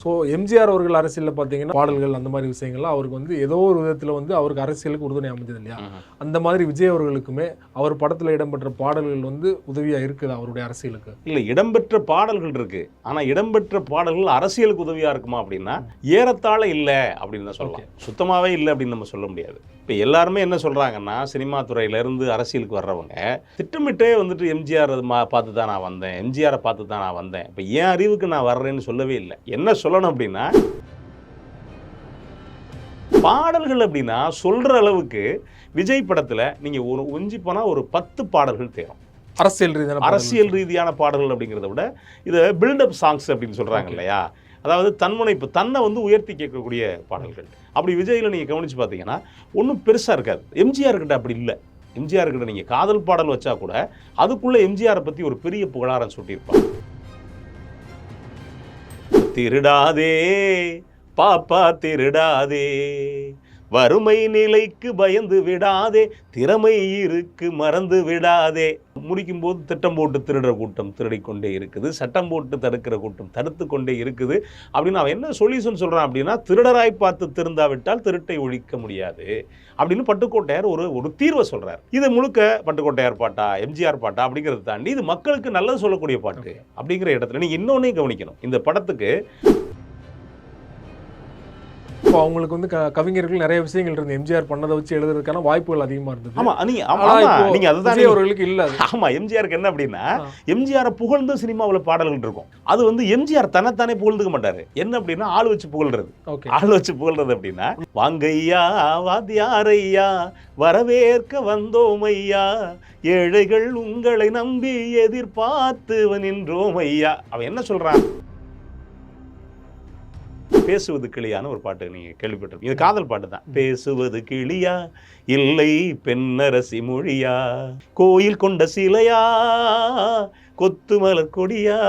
So MGR அவர்கள் அரசியலில் பார்த்தீங்கன்னா பாடல்கள் அந்த மாதிரி விஷயங்கள்லாம் அவருக்கு வந்து ஏதோ ஒரு விதத்தில் வந்து அவருக்கு அரசியலுக்கு உறுதுணை அமைஞ்சது இல்லையா? அந்த மாதிரி விஜய் அவர்களுக்குமே அவர் படத்தில் இடம்பெற்ற பாடல்கள் வந்து உதவியாக இருக்குது அவருடைய அரசியலுக்கு. இல்லை, இடம்பெற்ற பாடல்கள் இருக்கு. ஆனால் இடம்பெற்ற பாடல்கள் அரசியலுக்கு உதவியாக இருக்குமா அப்படின்னா ஏறத்தாழ இல்லை அப்படின்னு தான் சொல்லலாம். சுத்தமாகவே இல்லை அப்படின்னு நம்ம சொல்ல முடியாது. இப்போ எல்லாருமே என்ன சொல்கிறாங்கன்னா, சினிமா துறையிலேருந்து அரசியலுக்கு வர்றவங்க திட்டமிட்டே வந்துட்டு எம்ஜிஆர் பார்த்து தான் நான் வந்தேன், எம்ஜிஆரை பார்த்து தான் நான் வந்தேன், இப்போ என் அறிவுக்கு நான் வர்றேன்னு சொல்லவே இல்லை. என்ன சொல்லணும் அப்படின்னா, பாடல்கள் அப்படின்னா சொல்கிற அளவுக்கு விஜய் படத்தில் நீங்கள் ஒரு ஒஞ்சி போனால் ஒரு 10 பாடல்கள் தேரும். அரசியல் ரீதியான பாடல்கள் அப்படிங்கிறத விட இதை பில்டப் சாங்ஸ் அப்படின்னு சொல்கிறாங்க இல்லையா? அதாவது தன்முனைப்பு, தன்னை வந்து உயர்த்தி கேட்கக்கூடிய பாடல்கள். அப்படி விஜயில் நீங்கள் கவனித்து பார்த்தீங்கன்னா ஒன்றும் பெருசாக இருக்காது. எம்ஜிஆர் கிட்ட அப்படி இல்லை. எம்ஜிஆர் கிட்ட நீங்கள் காதல் பாடல் வச்சா கூட அதுக்குள்ளே எம்ஜிஆரை பற்றி ஒரு பெரிய புகழாரம் சுட்டியிருப்பாங்க. திருடாதே பாப்பா திருடாதே, வறுமை நிலைக்கு பயந்து விடாதே, திறமை இருக்கு மறந்து விடாதே. முடிக்கும் போது திட்டம் போட்டு திருடுற கூட்டம் திருடிக்கொண்டே இருக்குது, சட்டம் போட்டு தடுக்கிற கூட்டம் தடுத்து கொண்டே இருக்குது அப்படின்னு அவன் என்ன சொல்யூஷன் சொல்கிறான் அப்படின்னா, திருடராய் பார்த்து திருந்தாவிட்டால் திருட்டை ஒழிக்க முடியாது அப்படின்னு பட்டுக்கோட்டையார் ஒரு தீர்வை சொல்கிறார். இது முழுக்க பட்டுக்கோட்டையார் பாட்டா எம்ஜிஆர் பாட்டா அப்படிங்கிறத தாண்டி இது மக்களுக்கு நல்லது சொல்லக்கூடிய பாட்டு அப்படிங்கிற இடத்துல நீங்கள் இன்னொன்னையும் கவனிக்கணும். இந்த படத்துக்கு இப்போ அவங்களுக்கு வந்து கவிஞர்கள் நிறைய விஷயங்கள் இருந்து எம்ஜிஆர் பண்ணதை வச்சு எழுதுறதுக்கான வாய்ப்புகள் அதிகமாக இருந்தது. நீங்க அதுதான் அவர்களுக்கு இல்லை. ஆமா, எம்ஜிஆருக்கு என்ன அப்படின்னா, எம்ஜிஆரை புகழ்ந்து சினிமாவில் பாடல்கள் இருக்கும். அது வந்து எம்ஜிஆர் தன்னைத்தானே புகழ்ந்துக்க மாட்டாரு. என்ன அப்படின்னா ஆள் வச்சு புகழ்றது. ஆள் வச்சு புகழ்றது அப்படின்னா, வாங்கையா வாத்தியாரையா வரவேற்க வந்தோம் ஐயா, ஏழைகள் உங்களை நம்பி எதிர்பார்த்து நின்றோம் ஐயா. அவன் என்ன சொல்றான்? பேசுவது கிளியான ஒரு பாட்டு நீங்க கேள்விப்பட்டிருக்கீங்க. இது காதல் பாட்டு தான். பேசுவது கிளியா இல்லை பெண்ணரசி மொழியா, கோயில் கொண்ட சிலையா கொத்து மலர் கொடியா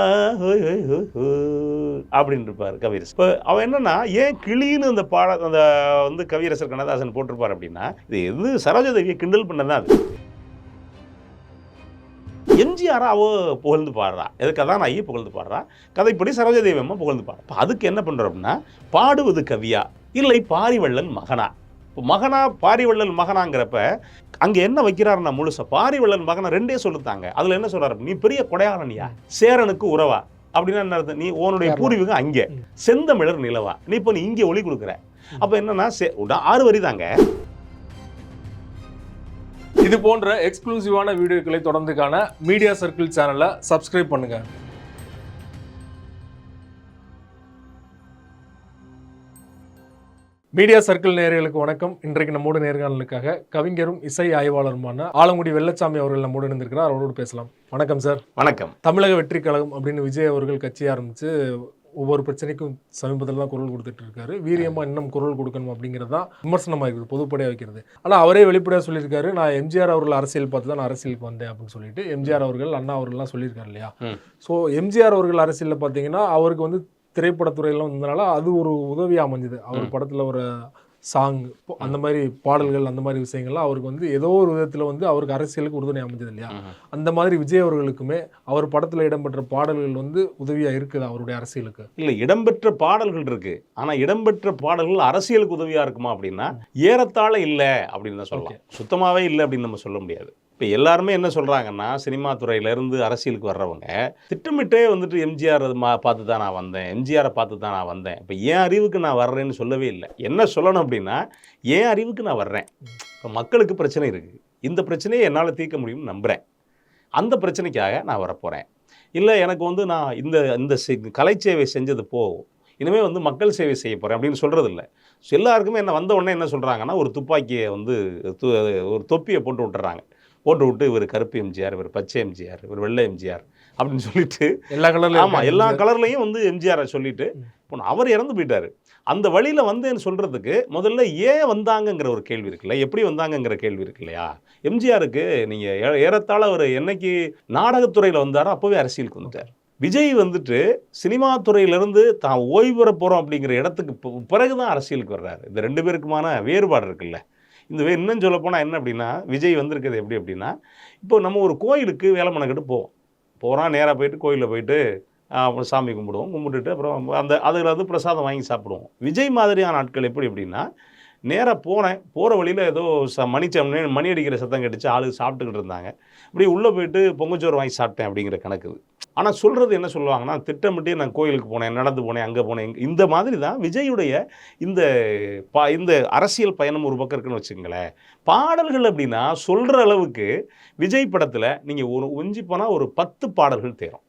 அப்படின்னு இருப்பார் கவியரசர். இப்போ அவன் என்னன்னா, ஏன் கிளின்னு அந்த அந்த வந்து கவியரசர் கண்ணதாசன் போட்டிருப்பார் அப்படின்னா, இது எது சரோஜாதேவியை கிண்டல் பண்ணதான். அது எம்ஜிஆர் அவ புகழ்ந்து பாடுறா, எது கதாநாயகி புகழ்ந்து பாடுறா, கதைப்படி சரோஜாதேவி அம்மா புகழ்ந்து பாடுறா. அதுக்கு என்ன பண்ணுறோம் அப்படின்னா, பாடுவது கவியா இல்லை பாரிவள்ளல் மகனா. இப்போ மகனா பாரிவள்ளல் மகனாங்கிறப்ப அங்கே என்ன வைக்கிறாருன்னா, முழுசா பாரிவள்ளல் மகனா ரெண்டே சொல்லுத்தாங்க. அதில் என்ன சொல்றாரு, நீ பெரிய கொடையாளனியா, சேரனுக்கு உறவா அப்படின்னா என்ன அர்த்தம்? நீ உன்னுடைய பூர்வீகம் அங்கே, செந்தமிழர் நிலவா, நீ இப்போ நீ இங்கே ஒளி கொடுக்குற. அப்போ என்னன்னா 6 வரி தாங்க. இது போன்ற எக்ஸ்க்ளூசிவான வீடியோக்களை தொடர்ந்து காண மீடியா சர்க்கிள் சேனலை சப்ஸ்கிரைப் பண்ணுங்க. மீடியா சர்க்கிள் நேயர்களுக்கு வணக்கம். இன்றைக்கு நம்மோடு நேர்காணலுக்காக கவிஞரும் இசை ஆய்வாளருமான ஆலங்குடி வெள்ளச்சாமி அவர்கள் நம்மோடு இருந்திருக்கிறார். அவரோடு பேசலாம். வணக்கம் சார். வணக்கம். தமிழக வெற்றி கழகம் அப்படின்னு விஜய் அவர்கள் கட்சி ஆரம்பித்து ஒவ்வொரு பிரச்சனைக்கும் சமீபத்தில் தான் குரல் கொடுத்துட்டு இருக்காரு. வீரியமாக இன்னும் குரல் கொடுக்கணும் அப்படிங்கிறது தான் விமர்சனமாக இருக்குது, பொதுப்படையாக வைக்கிறது. ஆனால் அவரே வெளிப்படையாக சொல்லியிருக்காரு, நான் எம்ஜிஆர் அவர்கள் அரசியல் பார்த்து தான் நான் அரசியலுக்கு வந்தேன் அப்படின்னு சொல்லிட்டு எம்ஜிஆர் அவர்கள் அண்ணா அவர்கள்லாம் சொல்லியிருக்காரு இல்லையா? ஸோ எம்ஜிஆர் அவர்கள் அரசியலில் பார்த்தீங்கன்னா அவருக்கு வந்து திரைப்படத்துறையெல்லாம் வந்ததுனால அது ஒரு உதவியாக அமைஞ்சுது. அவர் படத்தில் ஒரு சாங் அந்த மாதிரி பாடல்கள் அந்த மாதிரி விஷயங்கள்லாம் அவருக்கு வந்து ஏதோ ஒரு விதத்தில் வந்து அவருக்கு அரசியலுக்கு உறுதுணை அமைஞ்சது இல்லையா? அந்த மாதிரி விஜய் அவர்களுக்குமே அவர் படத்தில் இடம்பெற்ற பாடல்கள் வந்து உதவியாக இருக்குது அவருடைய அரசியலுக்கு. இல்லை, இடம்பெற்ற பாடல்கள் இருக்கு. ஆனால் இடம்பெற்ற பாடல்கள் அரசியலுக்கு உதவியாக இருக்குமா அப்படின்னா ஏறத்தாழ இல்லை அப்படின்னு தான் சொல்லலாம். சுத்தமாகவே இல்லை அப்படின்னு நம்ம சொல்ல முடியாது. இப்போ எல்லாருமே என்ன சொல்கிறாங்கன்னா, சினிமா துறையிலேருந்து அரசியலுக்கு வர்றவங்க திட்டமிட்டே வந்துட்டு எம்ஜிஆர் பார்த்து தான் நான் வந்தேன், எம்ஜிஆரை பார்த்து தான் நான் வந்தேன், இப்போ என் அறிவுக்கு நான் வர்றேன்னு சொல்லவே இல்லை. என்ன சொல்லணும் அப்படின்னா, என் அறிவுக்கு நான் வர்றேன். இப்போ மக்களுக்கு பிரச்சனை இருக்குது, இந்த பிரச்சனையை என்னால் தீர்க்க முடியும்னு நம்புகிறேன், அந்த பிரச்சனைக்காக நான் வரப்போகிறேன். இல்லை எனக்கு வந்து நான் இந்த கலை சேவை செஞ்சது போகும், இனிமேல் வந்து மக்கள் சேவை செய்ய போகிறேன் அப்படின்னு சொல்கிறது இல்லை. எல்லாருக்குமே என்ன வந்த உடனே என்ன சொல்கிறாங்கன்னா, ஒரு துப்பாக்கியை வந்து ஒரு தொப்பியை போட்டு விட்டுறாங்க. போட்டு விட்டு இவர் கருப்பு எம்ஜிஆர், இவர் பச்சை எம்ஜிஆர், இவர் வெள்ளை எம்ஜிஆர் அப்படின்னு சொல்லிட்டு எல்லா கலர்லையும், ஆமாம் எல்லா கலர்லையும் வந்து எம்ஜிஆரை சொல்லிட்டு அவர் இறந்து போயிட்டார். அந்த வழியில் வந்தேன்னு சொல்கிறதுக்கு முதல்ல ஏன் வந்தாங்கங்கிற ஒரு கேள்வி இருக்குல்ல, எப்படி வந்தாங்கங்கிற கேள்வி இருக்கு இல்லையா? எம்ஜிஆருக்கு நீங்கள் ஏறத்தாழ அவர் என்னைக்கு நாடகத்துறையில் வந்தாரோ அப்போவே அரசியலுக்கு வந்துட்டார். விஜய் வந்துட்டு சினிமா துறையிலேருந்து தான் ஓய்வு பெற போகிறோம் அப்படிங்கிற இடத்துக்கு பிறகு தான் அரசியலுக்கு வர்றாரு. இந்த 2 பேருக்குமான வேறுபாடு இருக்குல்ல. இந்த இன்னும் சொல்லப்போனால் என்ன அப்படின்னா, விஜய் வந்திருக்கிறது எப்படி அப்படின்னா, இப்போ நம்ம ஒரு கோயிலுக்கு வேலை மெனக்கிட்டு போவோம். நேராக போயிட்டு கோயிலில் போயிட்டு அப்புறம் சாமி கும்பிடுவோம், கும்பிட்டுட்டு அப்புறம் அதில் வந்து பிரசாதம் வாங்கி சாப்பிடுவோம். விஜய் மாதிரியான ஆட்கள் எப்படி அப்படின்னா, நேராக போனேன், போகிற வழியில் ஏதோ மணி அடிக்கிற சத்தம் கேட்டுச்சு, ஆளு சாப்பிட்டுக்கிட்டு இருந்தாங்க. இப்படி உள்ளே போயிட்டு பொங்கச்சோறு வாங்கி சாப்பிட்டேன் அப்படிங்கிற கணக்கு இது. ஆனால் சொல்கிறது என்ன சொல்லுவாங்கன்னா, திட்டமிட்டு நான் கோயிலுக்கு போனேன், நடந்து போனேன், அங்கே போனேன், இந்த மாதிரி தான் விஜயுடைய இந்த இந்த அரசியல் பயணம் ஒரு பக்கம் இருக்குன்னு வச்சுக்கங்களேன். பாடல்கள் அப்படின்னா சொல்கிற அளவுக்கு விஜய் படத்தில் நீங்கள் ஒரு ஒஞ்சி போனால் ஒரு 10 பாடல்கள் தேரும்.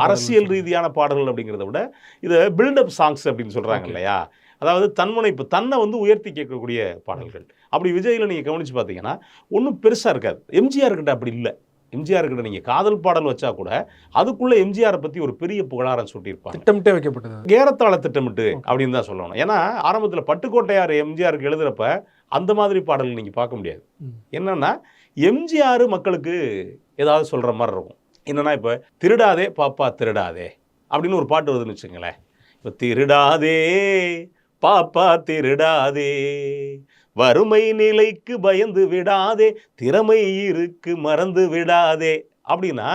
அரசியல் ரீதியான பாடல்கள் அப்படிங்கிறத விட இதை பில்டப் சாங்ஸ் அப்படின்னு சொல்கிறாங்க இல்லையா, அதாவது தன்முனைப்பு, தன்னை வந்து உயர்த்தி கேட்கக்கூடிய பாடல்கள். அப்படி விஜயில் நீங்கள் கவனித்து பார்த்தீங்கன்னா ஒன்றும் பெருசாக இருக்காது. எம்ஜிஆர் கிட்ட அப்படி இல்லை. எம்ஜிஆர் கிட்ட நீங்கள் காதல் பாடல் வச்சா கூட அதுக்குள்ளே எம்ஜிஆரை பற்றி ஒரு பெரிய புகழாரம் சூட்டியிருப்பாங்க. திட்டமிட்டே வைக்கப்பட்டது, ஏறத்தாழ திட்டமிட்டு அப்படின்னு தான் சொல்லணும். ஏன்னா ஆரம்பத்தில் பட்டுக்கோட்டையார் எம்ஜிஆருக்கு எழுதுகிறப்ப அந்த மாதிரி பாடல்கள் நீங்கள் பார்க்க முடியாது. என்னன்னா எம்ஜிஆர் மக்களுக்கு ஏதாவது சொல்கிற மாதிரி இருக்கும். என்னன்னா இப்போ திருடாதே பாப்பா திருடாதே அப்படின்னு ஒரு பாட்டு வருதுன்னு வச்சுங்களேன். இப்போ திருடாதே பாப்பா திருடாதே, வறுமை நிலைக்கு பயந்து விடாதே, திறமை இருக்கு மறந்து விடாதே அப்படின்னா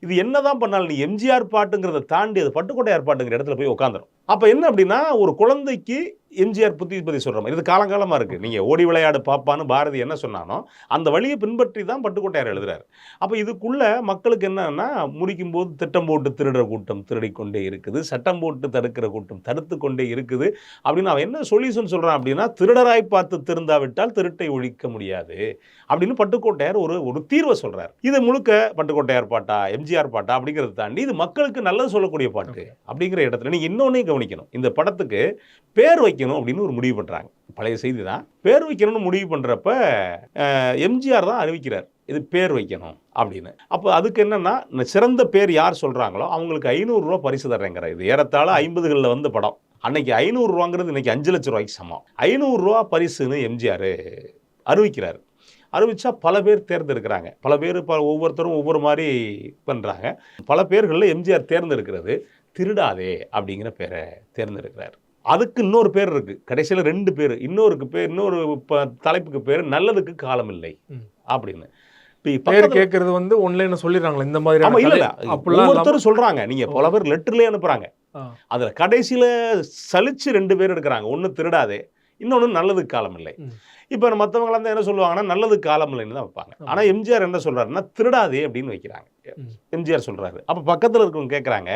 இது என்னதான் பண்ணாலும் நீ எம்ஜிஆர் பாட்டுங்கிறத தாண்டி அது பட்டுக்கோட்டையார் பாட்டுங்கிற இடத்துல போய் உட்காந்துரும். அப்போ என்ன அப்படின்னா ஒரு குழந்தைக்கு எம்ஜிஆர் பற்றி சொல்கிற மாதிரி இது காலங்காலமாக இருக்குது. நீங்கள் ஓடி விளையாடு பாப்பான்னு பாரதி என்ன சொன்னானோ அந்த வழியை பின்பற்றி தான் பட்டுக்கோட்டையார் எழுதுறாரு. அப்போ இதுக்குள்ளே மக்களுக்கு என்னன்னா முடிக்கும் போது திட்டம் போட்டு திருடுற கூட்டம் திருடிக்கொண்டே இருக்குது, சட்டம் போட்டு தடுக்கிற கூட்டம் தடுத்து கொண்டே இருக்குது அப்படின்னு அவன் என்ன சொல்யூஷன் சொல்கிறான் அப்படின்னா, திருடராய் பார்த்து திருந்தாவிட்டால் திருட்டை ஒழிக்க முடியாது அப்படின்னு பட்டுக்கோட்டையார் ஒரு தீர்வை சொல்கிறார். இது முழுக்க பட்டுக்கோட்டையார் பாட்டா எம்ஜிஆர் பாட்டா அப்படிங்கிறத தாண்டி இது மக்களுக்கு நல்லது சொல்லக்கூடிய பாட்டு அப்படிங்கிற இடத்துல நீங்கள் இன்னொன்னே கவனிக்கணும். இந்த படத்துக்கு பேர் வைக்கணும் அப்படின்னு ஒரு முடிவு பண்ணுறாங்க. பழைய செய்தி தான். பேர் வைக்கணும்னு முடிவு பண்ணுறப்ப எம்ஜிஆர் தான் அறிவிக்கிறார் இது பேர் வைக்கணும் அப்படின்னு. அப்போ அதுக்கு என்னன்னா சிறந்த பேர் யார் சொல்கிறாங்களோ அவங்களுக்கு 500 ரூபா பரிசு தர்றேங்கிற. இது ஏறத்தாழ 50களில் வந்த படம். அன்னைக்கு 500 ரூபாங்கிறது இன்னைக்கு 5 லட்சம் ரூபாய்க்கு சமம். 500 ரூபா பரிசுன்னு எம்ஜிஆர் அறிவிக்கிறார். அறிவிச்சா பல பேர் தேர்ந்தெடுக்கிறாங்க. பல பேர் ஒவ்வொருத்தரும் ஒவ்வொரு மாதிரி பண்ணுறாங்க. பல பேர்களில் எம்ஜிஆர் தேர்ந்தெடுக்கிறது திருடாதே அப்படிங்கிற பேரை தேர்ந்தெடுக்கிறார். அதுக்கு இன்னொரு பேர் இருக்கு, கடைசியில் 2 பேர். இன்னொரு தலைப்புக்கு பேர் நல்லதுக்கு காலம் இல்லை அப்படின்னு. பேர் கேட்கறது வந்து ஒன்லைன் சொல்லிடுறாங்களா இந்த மாதிரி? ஆமா, இல்ல ஒவ்வொருத்தரும் சொல்றாங்க. நீங்க பல பேர் லெட்டர்லயே அனுப்புறாங்க. அதுல கடைசியில சலிச்சு 2 பேர் எடுக்கிறாங்க. ஒன்னு திருடாதே, இன்னொன்னு நல்லதுக்கு காலம் இல்லை. இப்ப மற்றவங்களாம் தான் என்ன சொல்லுவாங்கன்னா நல்லதுக்கு காலம் இல்லைன்னு தான் வைப்பாங்க. ஆனா எம்ஜிஆர் என்ன சொல்றாருன்னா திருடாதே அப்படின்னு வைக்கிறாங்க. எம்ஜிஆர் சொல்றாரு. அப்ப பக்கத்துல இருக்கவங்க கேட்கறாங்க,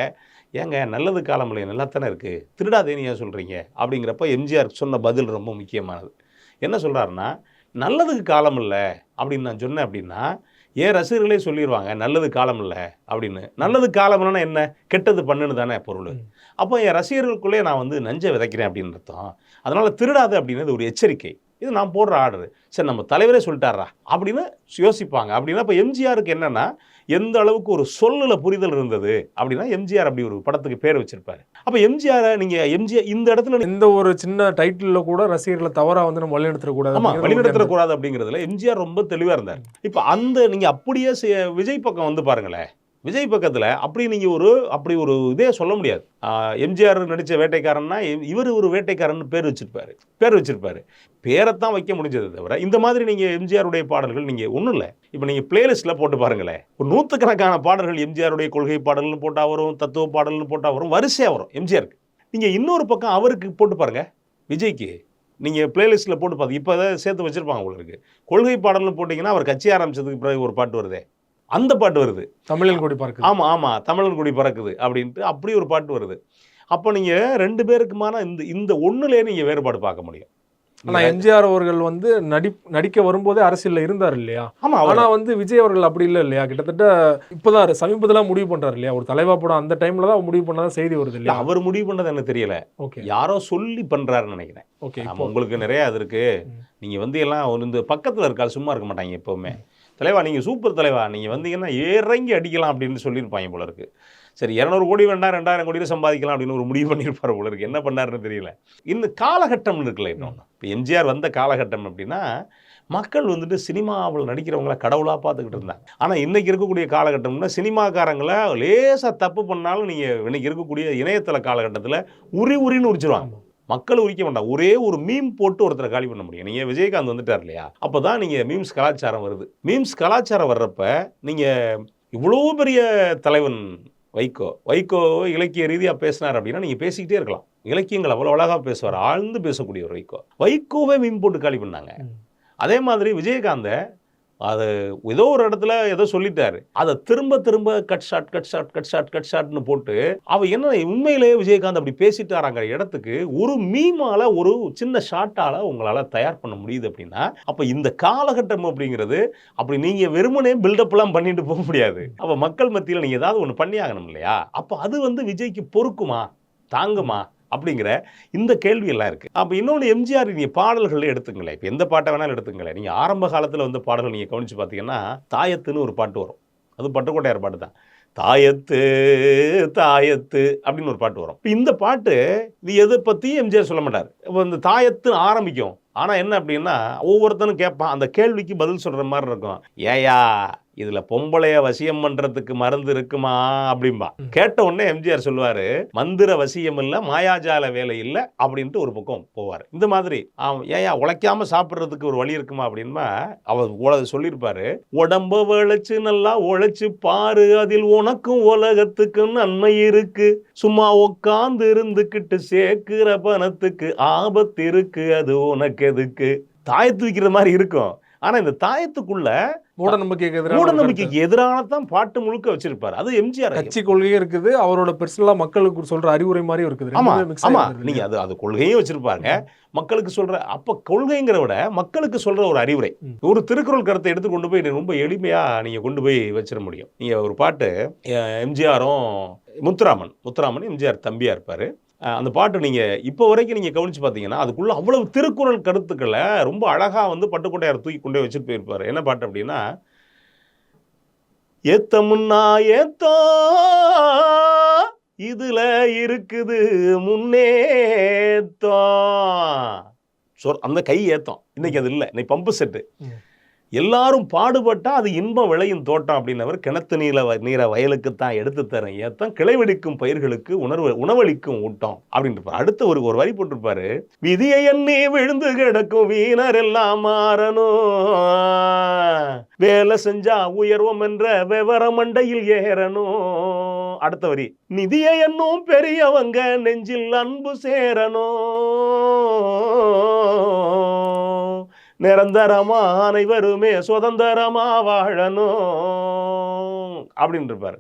ஏங்க நல்லது காலம் இல்லை நல்லா தானே இருக்குது, திருடாதேன்னு ஏன் சொல்கிறீங்க அப்படிங்கிறப்ப எம்ஜிஆர் சொன்ன பதில் ரொம்ப முக்கியமானது. என்ன சொல்கிறாருன்னா, நல்லதுக்கு காலம் இல்லை அப்படின்னு நான் சொன்னேன் அப்படின்னா ஏன் ரசிகர்களே சொல்லிடுவாங்க நல்லது காலம் இல்லை அப்படின்னு. நல்லது காலம் இல்லைன்னா என்ன, கெட்டது பண்ணுன்னு தானே பொருள். அப்போ என் ரசிகர்களுக்குள்ளே நான் வந்து நஞ்சை விதைக்கிறேன் அப்படின்னு அர்த்தம். அதனால் திருடாது அப்படின்றது ஒரு எச்சரிக்கை. இது நான் போடுற ஆர்டரு, சரி நம்ம தலைவரே சொல்லிட்டாரா அப்படின்னு யோசிப்பாங்க. அப்படின்னா இப்போ எம்ஜிஆருக்கு என்னென்னா எந்த அளவுக்கு ஒரு சொல்லுல புரிதல் இருந்தது அப்படின்னா எம்ஜிஆர் அப்படி ஒரு படத்துக்கு பேர் வச்சிருப்பாரு. அப்போ எம்ஜிஆரை நீங்கள் எம்ஜிஆர் இந்த இடத்துல இந்த ஒரு சின்ன டைட்டிலில் கூட ரசிகர்களை தவறாக வந்து நம்ம வழிநடத்தக்கூடாது. ஆமாம், வழிநடத்தக்கூடாது அப்படிங்கிறதுல எம்ஜிஆர் ரொம்ப தெளிவாக இருந்தார். இப்போ அந்த நீங்கள் அப்படியே விஜய் பக்கம் வந்து பாருங்களேன். விஜய் பக்கத்தில் அப்படி நீங்கள் அப்படி ஒரு இதே சொல்ல முடியாது. எம்ஜிஆர் நடித்த வேட்டைக்காரன்னா இவர் ஒரு வேட்டைக்காரன் பேர் வச்சிருப்பாரு. பேரைத்தான் வைக்க முடிஞ்சது தவிர இந்த மாதிரி நீங்கள் எம்ஜிஆருடைய பாடல்கள் நீங்கள் ஒன்றும் இல்லை. இப்போ நீங்கள் பிளேலிஸ்ட்டில் போட்டு பாருங்களேன், ஒரு 100கணக்கான பாடல்கள் எம்ஜிஆருடைய கொள்கை பாடல்னு போட்டால் வரும், தத்துவ பாடல்னு போட்டால் வரும், வரிசையாக வரும் எம்ஜிஆருக்கு. நீங்கள் இன்னொரு பக்கம் அவருக்கு போட்டு பாருங்கள், விஜய்க்கு நீங்கள் பிளேலிஸ்ட்டில் போட்டு பார்த்து இப்போ அதை சேர்த்து வச்சுருப்பாங்க உங்களுக்கு. கொள்கை பாடல்னு போட்டிங்கன்னா அவர் கட்சி ஆரம்பித்ததுக்கு பிறகு ஒரு பாட்டு வருதே, அந்த பாட்டு வருது, தமிழன் கொடி பறக்குது. ஆமாம் தமிழன் கொடி பறக்குது அப்படின்ட்டு அப்படி ஒரு பாட்டு வருது. அப்போ நீங்கள் 2 பேருக்குமான இந்த ஒன்றுலேயே நீங்கள் வேறுபாடு பார்க்க முடியும். ஆனால் எம்ஜிஆர் அவர்கள் வந்து நடிக்க வரும்போதே அரசியலில் இருந்தார் இல்லையா? ஆமாம். ஆனால் வந்து விஜய் அவர்கள் அப்படி இல்லை இல்லையா? கிட்டத்தட்ட இப்போதான் சமீபத்தில் முடிவு பண்ணுறாரு இல்லையா? ஒரு தலைவா படம் அந்த டைமில் தான் முடிவு பண்ணதான் செய்தி வருது இல்லையா? அவர் முடிவு பண்ணது எனக்கு தெரியல. ஓகே, யாரோ சொல்லி பண்ணுறாருன்னு நினைக்கிறேன். ஓகே, உங்களுக்கு நிறையா அது இருக்குது. நீங்கள் வந்து எல்லாம் இந்த பக்கத்தில் இருக்காது, சும்மா இருக்க மாட்டாங்க எப்போவுமே. தலைவா நீங்கள் சூப்பர் தலைவா, நீங்கள் வந்தீங்கன்னா இறங்கி அடிக்கலாம் அப்படின்னு சொல்லியிருப்பாங்க போல இருக்கு. சரி 200 கோடி வேண்டாம் 2000 கோடியில் சம்பாதிக்கலாம் அப்படின்னு ஒரு முடிவு பண்ணியிருப்பார் போல இருக்கு. என்ன பண்ணாருன்னு தெரியல. இந்த காலகட்டம் இருக்குல்ல இன்னொன்று. இப்போ எம்ஜிஆர் வந்த காலகட்டம் அப்படின்னா மக்கள் வந்துட்டு சினிமாவில் நடிக்கிறவங்கள கடவுளாக பார்த்துக்கிட்டு இருந்தாங்க. ஆனால் இன்றைக்கி இருக்கக்கூடிய காலகட்டம்னா சினிமாக்காரங்களை லேசாக தப்பு பண்ணாலும் நீங்கள் இன்றைக்கி இருக்கக்கூடிய இணையதள காலகட்டத்தில் உரின்னு உரிச்சிருவாங்க. மக்கள் உரிக்க வேண்டாம், ஒரே ஒரு மீம் போட்டு ஒருத்தரை காலி பண்ண முடியும். நீங்கள் விஜயகாந்த் வந்துட்டார் இல்லையா, அப்போ தான் நீங்கள் மீம்ஸ் கலாச்சாரம் வருது. மீம்ஸ் கலாச்சாரம் வர்றப்ப நீங்கள் இவ்வளோ பெரிய தலைவன் வைகோ இலக்கிய ரீதியா பேசினார் அப்படின்னா நீங்க பேசிக்கிட்டே இருக்கலாம். இலக்கியங்கள் அவ்வளவு அழகா பேசுவார், ஆழ்ந்து பேசக்கூடிய ஒரு வைகோவே மீன் போட்டு காலி பண்ணாங்க. அதே மாதிரி விஜயகாந்த அது ஏதோ ஒரு இடத்துல ஏதோ சொல்லிட்டாரு, அதை திரும்ப திரும்ப கட் ஷாட்னு போட்டு என்ன உண்மையிலேயே விஜயகாந்த் அப்படி பேசிட்டாராங்கிற இடத்துக்கு ஒரு மீமால ஒரு சின்ன ஷாட்டால உங்களால தயார் பண்ண முடியுது அப்படின்னா, அப்ப இந்த காலகட்டம் அப்படிங்கிறது அப்படி நீங்க வெறுமனே பில்டப் எல்லாம் பண்ணிட்டு போக முடியாது. அப்ப மக்கள் மத்தியில் நீங்க ஏதாவது ஒண்ணு பண்ணி ஆகணும் இல்லையா? அப்ப அது விஜய்க்கு பொறுக்குமா, தாங்குமா அப்படிங்கிற இந்த கேள்வி எல்லாம் இருக்கு. அப்ப இன்னொன்று எம்ஜிஆர் நீங்க பாடல்கள் எடுத்துங்களேன், இப்ப எந்த பாட்டை வேணாலும் எடுத்துங்களேன். நீங்க ஆரம்ப காலத்துல பாடல்கள் நீங்க கவனிச்சு பார்த்தீங்கன்னா, தாயத்துன்னு ஒரு பாட்டு வரும். அது பட்டுக்கோட்டையார் பாட்டு தான். தாயத்து தாயத்து அப்படின்னு ஒரு பாட்டு வரும். இந்த பாட்டு இது எதை பத்தியும் எம்ஜிஆர் சொல்ல மாட்டார். இப்போ இந்த தாயத்துன்னு ஆரம்பிக்கும். ஆனா என்ன அப்படின்னா, ஒவ்வொருத்தனும் கேட்பான், அந்த கேள்விக்கு பதில் சொல்ற மாதிரி இருக்கும். ஏயா இதுல பொம்பளைய வசியம் பண்றதுக்கு மருந்து இருக்குமா அப்படின்பா. கேட்ட உடனே எம்ஜிஆர் சொல்லுவாரு, மந்திர வசியம் இல்ல, மாயாஜால வேலை இல்ல அப்படின்ட்டு ஒரு பக்கம் போவார். இந்த மாதிரி ஏயா உழைக்காம சாப்பிட்றதுக்கு ஒரு வழி இருக்குமா அப்படின்பா. அவர் சொல்லியிருப்பாரு, உடம்ப உழைச்சு நல்லா உழைச்சு பாரு, அதில் உனக்கும் உலகத்துக்கும் நன்மை இருக்கு, சும்மா உட்கார்ந்து இருந்துக்கிட்டு சேர்க்கிற பணத்துக்கு ஆபத்து இருக்கு, அது உனக்கு எதுக்கு. தாயத்து வைக்கிற மாதிரி இருக்கும். ஆனா இந்த தாயத்துக்குள்ள மூட நம்பிக்கைக்கு எதிரானதான் பாட்டு முழுக்க வச்சிருப்பாரு. அது எம்ஜிஆர் கட்சி கொள்கையும் இருக்குது, அவரோட பர்சனலா மக்களுக்கு சொல்ற அறிவுரை மாதிரியும் இருக்குது. ஆமா, நீங்க அது கொள்கையும் வச்சிருப்பாங்க, மக்களுக்கு சொல்ற. அப்ப கொள்கைங்கிற விட மக்களுக்கு சொல்ற ஒரு அறிவுரை, ஒரு திருக்குறள் கருத்தை எடுத்து கொண்டு போய் ரொம்ப எளிமையா நீங்க கொண்டு போய் வச்சிட முடியும். நீங்க ஒரு பாட்டு, எம்ஜிஆரும் முத்துராமன் எம்ஜிஆர் தம்பியா இருப்பாரு. அந்த பாட்டு நீங்க இப்போ வரைக்கும் நீங்க கவனிச்சு பார்த்தீங்கன்னா, அதுக்குள்ள அவ்வளவு திருக்குறள் கருத்துக்களை ரொம்ப அழகா பட்டுக்கோட்டையார் தூக்கி கொண்டே வச்சுட்டு போயிருப்பாரு. என்ன பாட்டு அப்படின்னா, ஏத்தமுன்னா ஏத்தோ இதுல இருக்குது முன்னேத்தோ, அந்த கை ஏத்தம். இன்னைக்கு அது இல்லை, இன்னைக்கு பம்பு செட்டு. எல்லாரும் பாடுபட்டா அது இன்பம் விளையும் தோட்டம் அப்படின்னவர், கிணத்து நீரை வயலுக்கு தான் எடுத்து தரேன் ஏத்தம், கிளைவெடிக்கும் பயிர்களுக்கு உணவளிக்கும் ஊட்டம் அப்படின்ட்டு அடுத்த ஒரு வரி போட்டிருப்பாரு, விதியை எண்ணி விழுந்து கிடக்கும் வீணர் எல்லாம் மாறணும், வேலை செஞ்சா உயர்வம் என்ற விவர மண்டையில் ஏறணும். அடுத்த வரி, நிதியை என்னும் பெரியவங்க நெஞ்சில் அன்பு சேரணும், நிரந்தரமா அனைவருமே சுதந்திரமா வாழணும் அப்படின்னு இருப்பாரு.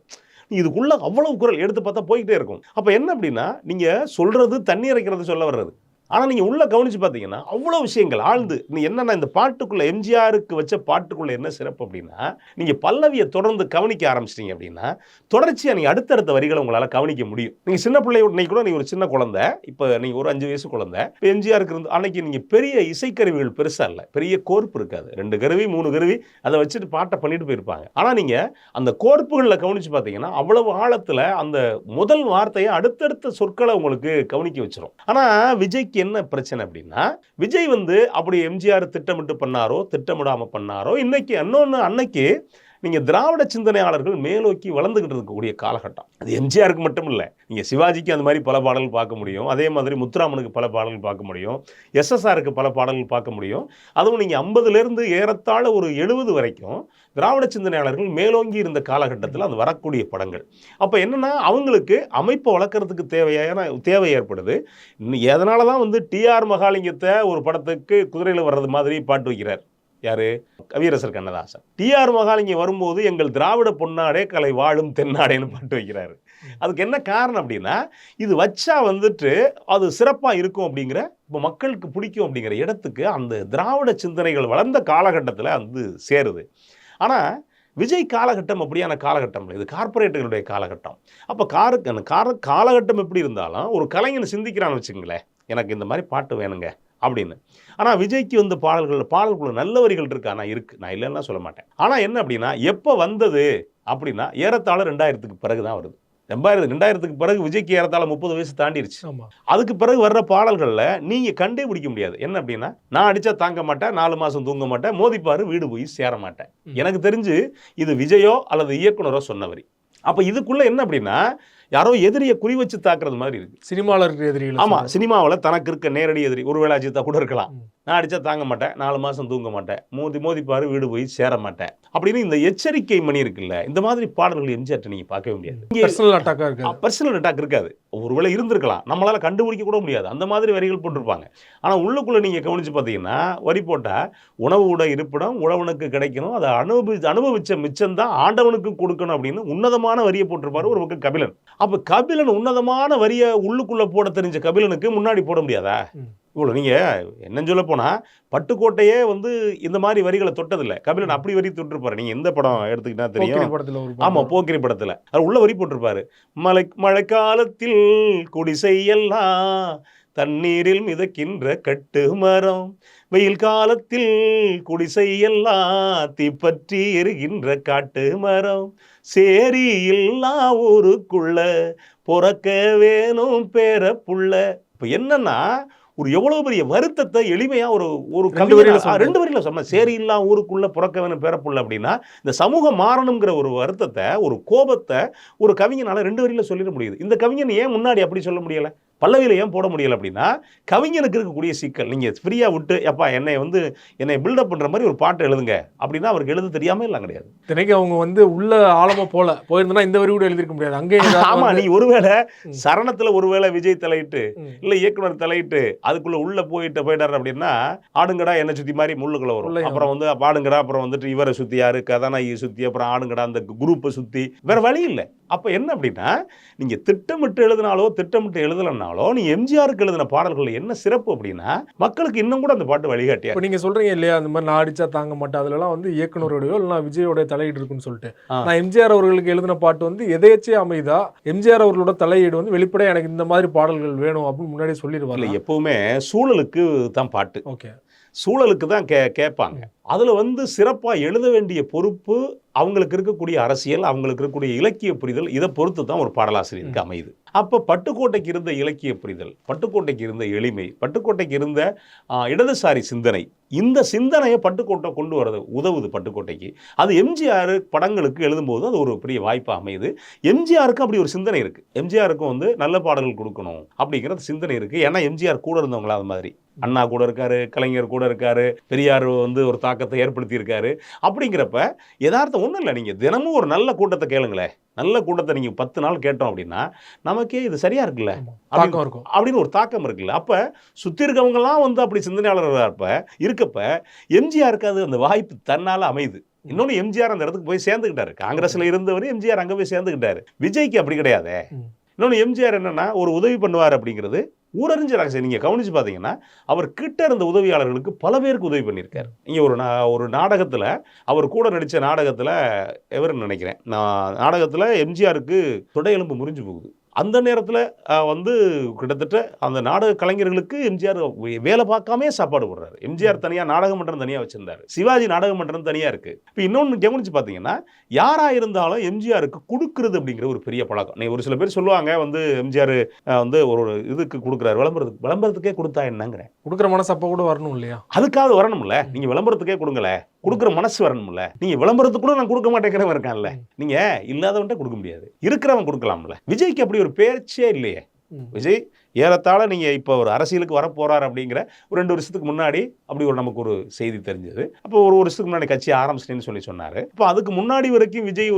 இதுக்குள்ள அவ்வளவு குரல் எடுத்து பார்த்தா போய்கிட்டே இருக்கும். அப்ப என்ன அப்படின்னா, நீங்க சொல்றது தண்ணி இறைக்கிறது சொல்ல வர்றது, ஆனா நீங்க உள்ள கவனிச்சு பார்த்தீங்கன்னா அவ்வளவு விஷயங்கள் ஆழ்ந்து. நீ என்னன்னா இந்த பாட்டுக்குள்ள எம்ஜிஆருக்கு வச்ச பாட்டுக்குள்ள என்ன சிறப்பு அப்படின்னா, நீங்க பல்லவியை தொடர்ந்து கவனிக்க ஆரம்பிச்சிட்டீங்க அப்படின்னா தொடர்ச்சியா நீங்க அடுத்தடுத்த வரிகளை உங்களால கவனிக்க முடியும். நீங்க சின்ன பிள்ளை இன்னைக்கு கூட நீங்க ஒரு சின்ன குழந்தை, இப்ப நீங்க ஒரு 5 வயசு குழந்தை, இப்போ எம்ஜிஆருக்கு இருந்து அன்னைக்கு நீங்க பெரிய இசைக்கருவிகள் பெருசா இல்லை, பெரிய கோர்ப்பு இருக்காது, 2 கருவி 3 கருவி அதை வச்சுட்டு பாட்டை பண்ணிட்டு போயிருப்பாங்க. ஆனா நீங்க அந்த கோர்ப்புகளில் கவனிச்சு பார்த்தீங்கன்னா அவ்வளவு ஆழத்துல அந்த முதல் வார்த்தையை அடுத்தடுத்த சொற்களை உங்களுக்கு கவனிக்க வச்சிடும். ஆனா விஜய்க்கு என்ன பிரச்சனை அப்படின்னா, விஜய் அப்படி எம்ஜிஆர் திட்டமிட்டு பண்ணாரோ திட்டமிடாம பண்ணாரோ, அன்னைக்கு நீங்க திராவிட சிந்தனையாளர்கள் மேலோக்கி வளர்ந்துகிட்டு இருக்கக்கூடிய காலகட்டம். அது எம்ஜிஆருக்கு மட்டும் இல்லை, நீங்க சிவாஜிக்கு அந்த மாதிரி பல பாடல்கள் பார்க்க முடியும், அதே மாதிரி முத்துராமனுக்கு பல பாடல்கள் பார்க்க முடியும், எஸ்எஸ்ஆருக்கு பல பாடல்கள் பார்க்க முடியும். அதுவும் நீங்க 50லேருந்து ஏறத்தாழ ஒரு 70 வரைக்கும் திராவிட சிந்தனையாளர்கள் மேலோங்கி இருந்த காலகட்டத்தில் அது வரக்கூடிய படங்கள். அப்போ என்னன்னா, அவங்களுக்கு அமைப்பை வளர்க்கறதுக்கு தேவை ஏற்படுது. எதனால தான் டிஆர் மகாலிங்கத்தை ஒரு படத்துக்கு குதிரையில் வர்றது மாதிரி பாட்டு வைக்கிறார் யாரு, கவியரசர் கண்ணதாசன். டிஆர் மகாலிங்கம் வரும்போது எங்கள் திராவிட பொன்னாடே கலை வாழும் தென்னாடேன்னு பாட்டு வைக்கிறாரு. அதுக்கு என்ன காரணம் அப்படின்னா, இது வச்சா அது சிறப்பாக இருக்கும் அப்படிங்கிற, இப்போ மக்களுக்கு பிடிக்கும் அப்படிங்கிற இடத்துக்கு அந்த திராவிட சிந்தனைகள் வளர்ந்த காலகட்டத்தில் சேருது. ஆனால் விஜய் காலகட்டம் அப்படியான காலகட்டம், இது கார்பரேட்டுகளுடைய காலகட்டம். அப்போ காலகட்டம் எப்படி இருந்தாலும் ஒரு கலைஞன் சிந்திக்கிறான்னு வச்சுக்கோங்களேன், எனக்கு இந்த மாதிரி பாட்டு வேணுங்க அப்படின்னு. ஆனால் விஜய்க்கு பாடல்குள்ள நல்ல வரிகள் இருக்கு, ஆனால் இருக்கு, நான் இல்லைன்னா சொல்ல மாட்டேன். ஆனால் என்ன அப்படின்னா, எப்போ வந்தது அப்படின்னா ஏறத்தாழ 2000க்கு பிறகு தான் வருது. 2000க்கு பிறகு விஜய்க்கு ஏறத்தாழ 30 வயசு தாண்டிருச்சு. அதுக்கு பிறகு வர்ற பாடல்களில் நீங்கள் கண்டே பிடிக்க முடியாது. என்ன அப்படின்னா, நான் அடித்தா தாங்க மாட்டேன், 4 மாதம் தூங்க மாட்டேன், மோதிப்பாரு வீடு போய் சேர மாட்டேன். எனக்கு தெரிஞ்சு இது விஜயோ அல்லது இயக்குனரோ சொன்ன வரி. அப்போ இதுக்குள்ளே என்ன அப்படின்னா, யாரோ எதிரியை குறி வச்சு தாக்குறது மாதிரி இருக்கு. சினிமாவில் இருக்கிற எதிரிகள். ஆமா, சினிமாவில் தனக்கு இருக்க நேரடி எதிரி ஒருவேளை அஜித்தா கூட இருக்கலாம். நான் அடிச்சா தாங்க மாட்டேன், 4 மாசம் தூங்க மாட்டேன், மோதிப்பாரு வீடு போய் சேர மாட்டேன் அப்படின்னு இந்த எச்சரிக்கை மணி இருக்குல்ல, இந்த மாதிரி பாடல்கள் எம்ஜிஆர் நீங்க பார்க்கவே முடியாது. பர்சனல் அட்டாக்கா இருக்காது. பர்சனல் அட்டாக் இருக்காது. ஒருவேளை இருந்திருக்கலாம், நம்மளால கண்டுபிடிக்க கூட முடியாது. அந்த மாதிரி வரிகள் போட்டிருப்பாங்க. ஆனா உள்ளுக்குள்ள நீங்க கவனிச்சு பார்த்தீங்கன்னா வரி போட்டா உணவு உட இருப்பிடம் உழவனுக்கு கிடைக்கணும், அதை அனுபவிச்ச மிச்சம் தான் ஆண்டவனுக்கு கொடுக்கணும் அப்படின்னு உன்னதமான வரியை போட்டிருப்பாரு ஒரு பக்கம் கபிலன். அப்ப கபிலன் உன்னதமான வரியை உள்ளுக்குள்ள போட தெரிஞ்ச கபிலனுக்கு முன்னாடி போட முடியாதா? இவ்வளோ நீங்க என்ன சொல்ல போனா பட்டுக்கோட்டையே வந்து இந்த மாதிரி வரிகளை தொட்டதில்லை. கபிலன் அப்படி வரி தொட்டிருப்பாரு. நீங்க எந்த படம் எடுத்துக்கிட்டா தெரியும். ஆமா, போக்கிரி படத்துல அது உள்ள வரி போட்டிருப்பாரு. மழைக்காலத்தில் குடிசையெல்லாம் தண்ணீரில் மிதக்கின்ற கட்டு மரம், வெயில் காலத்தில் குடிசையெல்லாம் தீப்பற்றி எரிகின்ற காட்டு மரம், சேரி இல்லா ஊருக்குள்ள பொறக்க வேணும் பேர புள்ள. இப்ப என்னன்னா ஒரு எவ்வளவு பெரிய வருத்தத்தை எளிமையா ஒரு கவிதை 2 வரியில சொன்ன. சேரி இல்லா ஊருக்குள்ள பிறக்க வேணும் பேரப்புள்ள அப்படின்னா இந்த சமூகம் மாறணுங்கிற ஒரு வருத்தத்தை, ஒரு கோபத்தை ஒரு கவிஞனால 2 வரியில சொல்லிட முடியுது. இந்த கவிஞன் ஏன் முன்னாடி அப்படி சொல்ல முடியல, பல்லவியில ஏன் போட முடியல அப்படின்னா கவிஞனுக்கு இருக்கக்கூடிய சிக்கல். நீங்க ஃப்ரீயா விட்டு எப்பா என்னை பில்டப் பண்ற மாதிரி ஒரு பாட்டு எழுதுங்க அப்படின்னா அவருக்கு எழுத தெரியாம எல்லாம் கிடையாது. தினைக்கு அவங்க வந்து உள்ள ஆழமா போயிருந்தா இந்த வரி கூட எழுதிருக்க முடியாது. அங்கே ஆமா, நீ ஒருவேளை சரணத்துல ஒருவேளை விஜய் தலையிட்டு இல்ல இயக்குனர் தலையிட்டு அதுக்குள்ள உள்ள போயிட்டாரு அப்படின்னா ஆடுங்கடா என்ன சுத்தி மாதிரி முள்ளுக்குள்ள வரும். அப்புறம் வந்து ஆடுங்கடா, அப்புறம் வந்துட்டு இவரை சுத்தி யாரு கதாநாயகி சுத்தி, அப்புறம் ஆடுங்கடா அந்த குரூப்பை சுத்தி, வேற வழி இல்லை. அப்ப என்ன அப்படின்னா நீங்க திட்டமிட்டு எழுதினாலோ திட்டமிட்டு எழுதலனாலோ நீ எம்ஜிஆருக்கு எழுதின பாடல்கள் என்ன சிறப்பு அப்படின்னா மக்களுக்கு இன்னும் கூட அந்த பாட்டு வழிகாட்டியா. நீங்க சொல்றீங்க இல்லையா, அந்த மாதிரி நான் அடிச்சா தாங்க மாட்டேன், அதுலலாம் வந்து இயக்குனரோடயோ இல்லைனா விஜயோட தலையீடு இருக்குன்னு சொல்லிட்டு, நான் எம்ஜிஆர் அவர்களுக்கு எழுதின பாட்டு வந்து எதேச்சே அமைதா எம்ஜிஆர் அவர்களோட தலையீடு வந்து வெளிப்படையா எனக்கு இந்த மாதிரி பாடல்கள் வேணும் அப்படின்னு முன்னாடியே சொல்லிடுவாங்க. எப்பவுமே சூழலுக்கு தான் பாட்டு. ஓகே, சூழலுக்கு தான் கேட்பாங்க. அதுல வந்து சிறப்பா எழுத வேண்டிய பொறுப்பு அவங்களுக்கு இருக்கக்கூடிய அரசியல், அவங்களுக்கு இருக்கக்கூடிய இலக்கிய புரிதல், இதை பொறுத்து தான் ஒரு பாடலாசிரியருக்கு அமையுது. அப்ப பட்டுக்கோட்டைக்கு இருந்த இலக்கிய புரிதல், பட்டுக்கோட்டைக்கு இருந்த எளிமை, பட்டுக்கோட்டைக்கு இருந்த இடதுசாரி சிந்தனை, இந்த சிந்தனையை பட்டுக்கோட்டை கொண்டு வரது உதவுது பட்டுக்கோட்டைக்கு. அது எம்ஜிஆர் படங்களுக்கு எழுதும்போது அது ஒரு பெரிய வாய்ப்பா அமையுது. எம்ஜிஆருக்கு அப்படி ஒரு சிந்தனை இருக்கு. எம்ஜிஆருக்கும் வந்து நல்ல பாடல்கள் கொடுக்கணும் அப்படிங்கிற சிந்தனை இருக்கு. ஏன்னா எம்ஜிஆர் கூட இருந்தவங்களா அது மாதிரி அண்ணா கூட இருக்காரு, கலைஞர் கூட இருக்காரு, பெரியார் வந்து ஒரு தாக்கத்தை ஏற்படுத்தி இருக்காரு. அப்படிங்கிறப்ப யதார்த்தம் ஒன்றும் இல்லை, நீங்கள் தினமும் ஒரு நல்ல கூட்டத்தை கேளுங்களேன். நல்ல கூட்டத்தை நீங்கள் 10 நாள் கேட்டோம் அப்படின்னா நமக்கே இது சரியா இருக்குல்ல அப்படின்னு ஒரு தாக்கம் இருக்குல்ல. அப்போ சுற்றி இருக்கவங்கலாம் வந்து அப்படி சிந்தனையாளராக இருக்கப்ப எம்ஜிஆருக்கு அது அந்த வாய்ப்பு தன்னால் அமையுது. இன்னொன்று எம்ஜிஆர் அந்த இடத்துக்கு போய் சேர்ந்துக்கிட்டாரு. காங்கிரஸ்ல இருந்தவர் எம்ஜிஆர் அங்கே போய் சேர்ந்துக்கிட்டாரு. விஜய்க்கு அப்படி கிடையாது. இன்னொன்று எம்ஜிஆர் என்னன்னா ஒரு உதவி பண்ணுவார் அப்படிங்கிறது ஊரறிஞ்ச ரகசியம். நீங்கள் கவனிச்சு பார்த்தீங்கன்னா அவர் கிட்ட இருந்த உதவியாளர்களுக்கு பல பேருக்கு உதவி பண்ணியிருக்காரு. நீங்கள் ஒரு நாடகத்தில் அவர் கூட நடித்த நாடகத்தில் எவருன்னு நினைக்கிறேன், நாடகத்தில் எம்ஜிஆருக்கு தொடை எலும்பு முறிஞ்சு போகுது. அந்த நேரத்தில் வந்து கிட்டத்தட்ட அந்த நாடக கலைஞர்களுக்கு எம்ஜிஆர் வேலை பார்க்காமே சாப்பாடு போடுறாரு. எம்ஜிஆர் தனியாக நாடக மன்றம் தனியாக வச்சிருந்தாரு, சிவாஜி நாடக மன்றம் தனியாக இருக்கு. இப்போ இன்னொன்று கவனிச்சு பார்த்தீங்கன்னா யாராக இருந்தாலும் எம்ஜிஆருக்கு கொடுக்குறது அப்படிங்கிற ஒரு பெரிய பழக்கம். நீ ஒரு சில பேர் சொல்லுவாங்க வந்து எம்ஜிஆர் வந்து ஒரு இதுக்கு கொடுக்குறாரு, விளம்பரத்துக்கே கொடுத்தா என்னங்கிறேன். கொடுக்குற மனசு அப்போ கூட வரணும் இல்லையா? அதுக்காக வரணும்ல, நீங்கள் விளம்பரத்துக்கே கொடுங்கல, கொடுக்குற மனசு வரணும்ல. நீங்க விளம்பரத்துக்கு கூட நான் கொடுக்க மாட்டேங்கிறவன் இருக்கான்ல, நீங்க இல்லாதவன்ட்ட கொடுக்க முடியாது, இருக்கிறவன் கொடுக்கலாம்ல. விஜய்க்கு அப்படி ஒரு பேச்சே இல்லையே. விஜய் ஏறத்தாழ நீங்க இப்போ ஒரு அரசியலுக்கு வரப்போறாரு அப்படிங்கிற ஒரு 2 வருஷத்துக்கு முன்னாடி அப்படி ஒரு நமக்கு ஒரு செய்தி தெரிஞ்சது. அப்போ ஒரு வருஷத்துக்கு முன்னாடி கட்சி ஆரம்பிச்சிட்டேன்னு சொல்லி சொன்னாரு. இப்போ அதுக்கு முன்னாடி வரைக்கும் விஜய்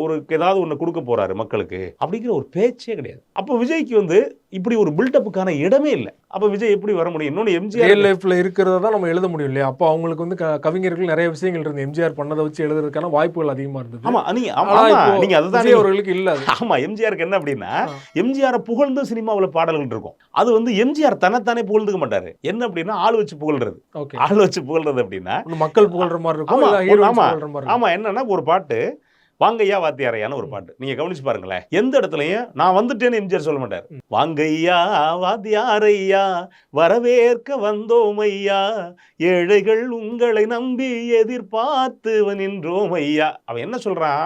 ஒரு ஏதாவது ஒன்று கொடுக்க போறாரு மக்களுக்கு அப்படிங்கிற ஒரு பேச்சே கிடையாது. அப்போ விஜய்க்கு வந்து இப்படி ஒரு பில்டப்புக்கான இடமே இல்லை. அப்போ விஜய் எப்படி வர முடியும்? இன்னொன்று எம்ஜிஆர் லைஃப்ல இருக்கிறத தான் நம்ம எழுத முடியும் இல்லையா? அப்போ அவங்களுக்கு வந்து கவிஞர்கள் நிறைய விஷயங்கள் இருந்து எம்ஜிஆர் பண்ணதை வச்சு எழுதுறதுக்கான வாய்ப்புகள் அதிகமா இருந்தது. ஆமா, நீங்க அதுதான் அவர்களுக்கு இல்ல. ஆமா, எம்ஜிஆருக்கு என்ன அப்படின்னா எம்ஜிஆர் புகழ்ந்து சினிமாவில் பாடல்கள் இருக்கும். அது வந்து எம்ஜிஆர் தன்னைத்தானே புகழ்ந்துக்க மாட்டாரு. என்ன அப்படின்னா ஆள் வச்சு புகழ்றது. ஆள் வச்சு புகழ்றது அப்படின்னா மக்கள் புகழ்ற மாதிரி இருக்கும். ஆமா, என்னன்னா ஒரு பாட்டு வாங்கையா வாத்தியாரையான ஒரு பாட்டு நீங்க கவனிச்சு பாருங்களேன். எந்த இடத்துலயும் நான் வந்துட்டேன்னு எம்ஜிஆர் சொல்ல மாட்டார். வாங்கையா வாத்தியாரையா வரவேற்க வந்தோம் ஐயா, ஏழைகள் உங்களை நம்பி எதிர்பார்த்து நின்றோம் ஐயா. அவன் என்ன சொல்றான்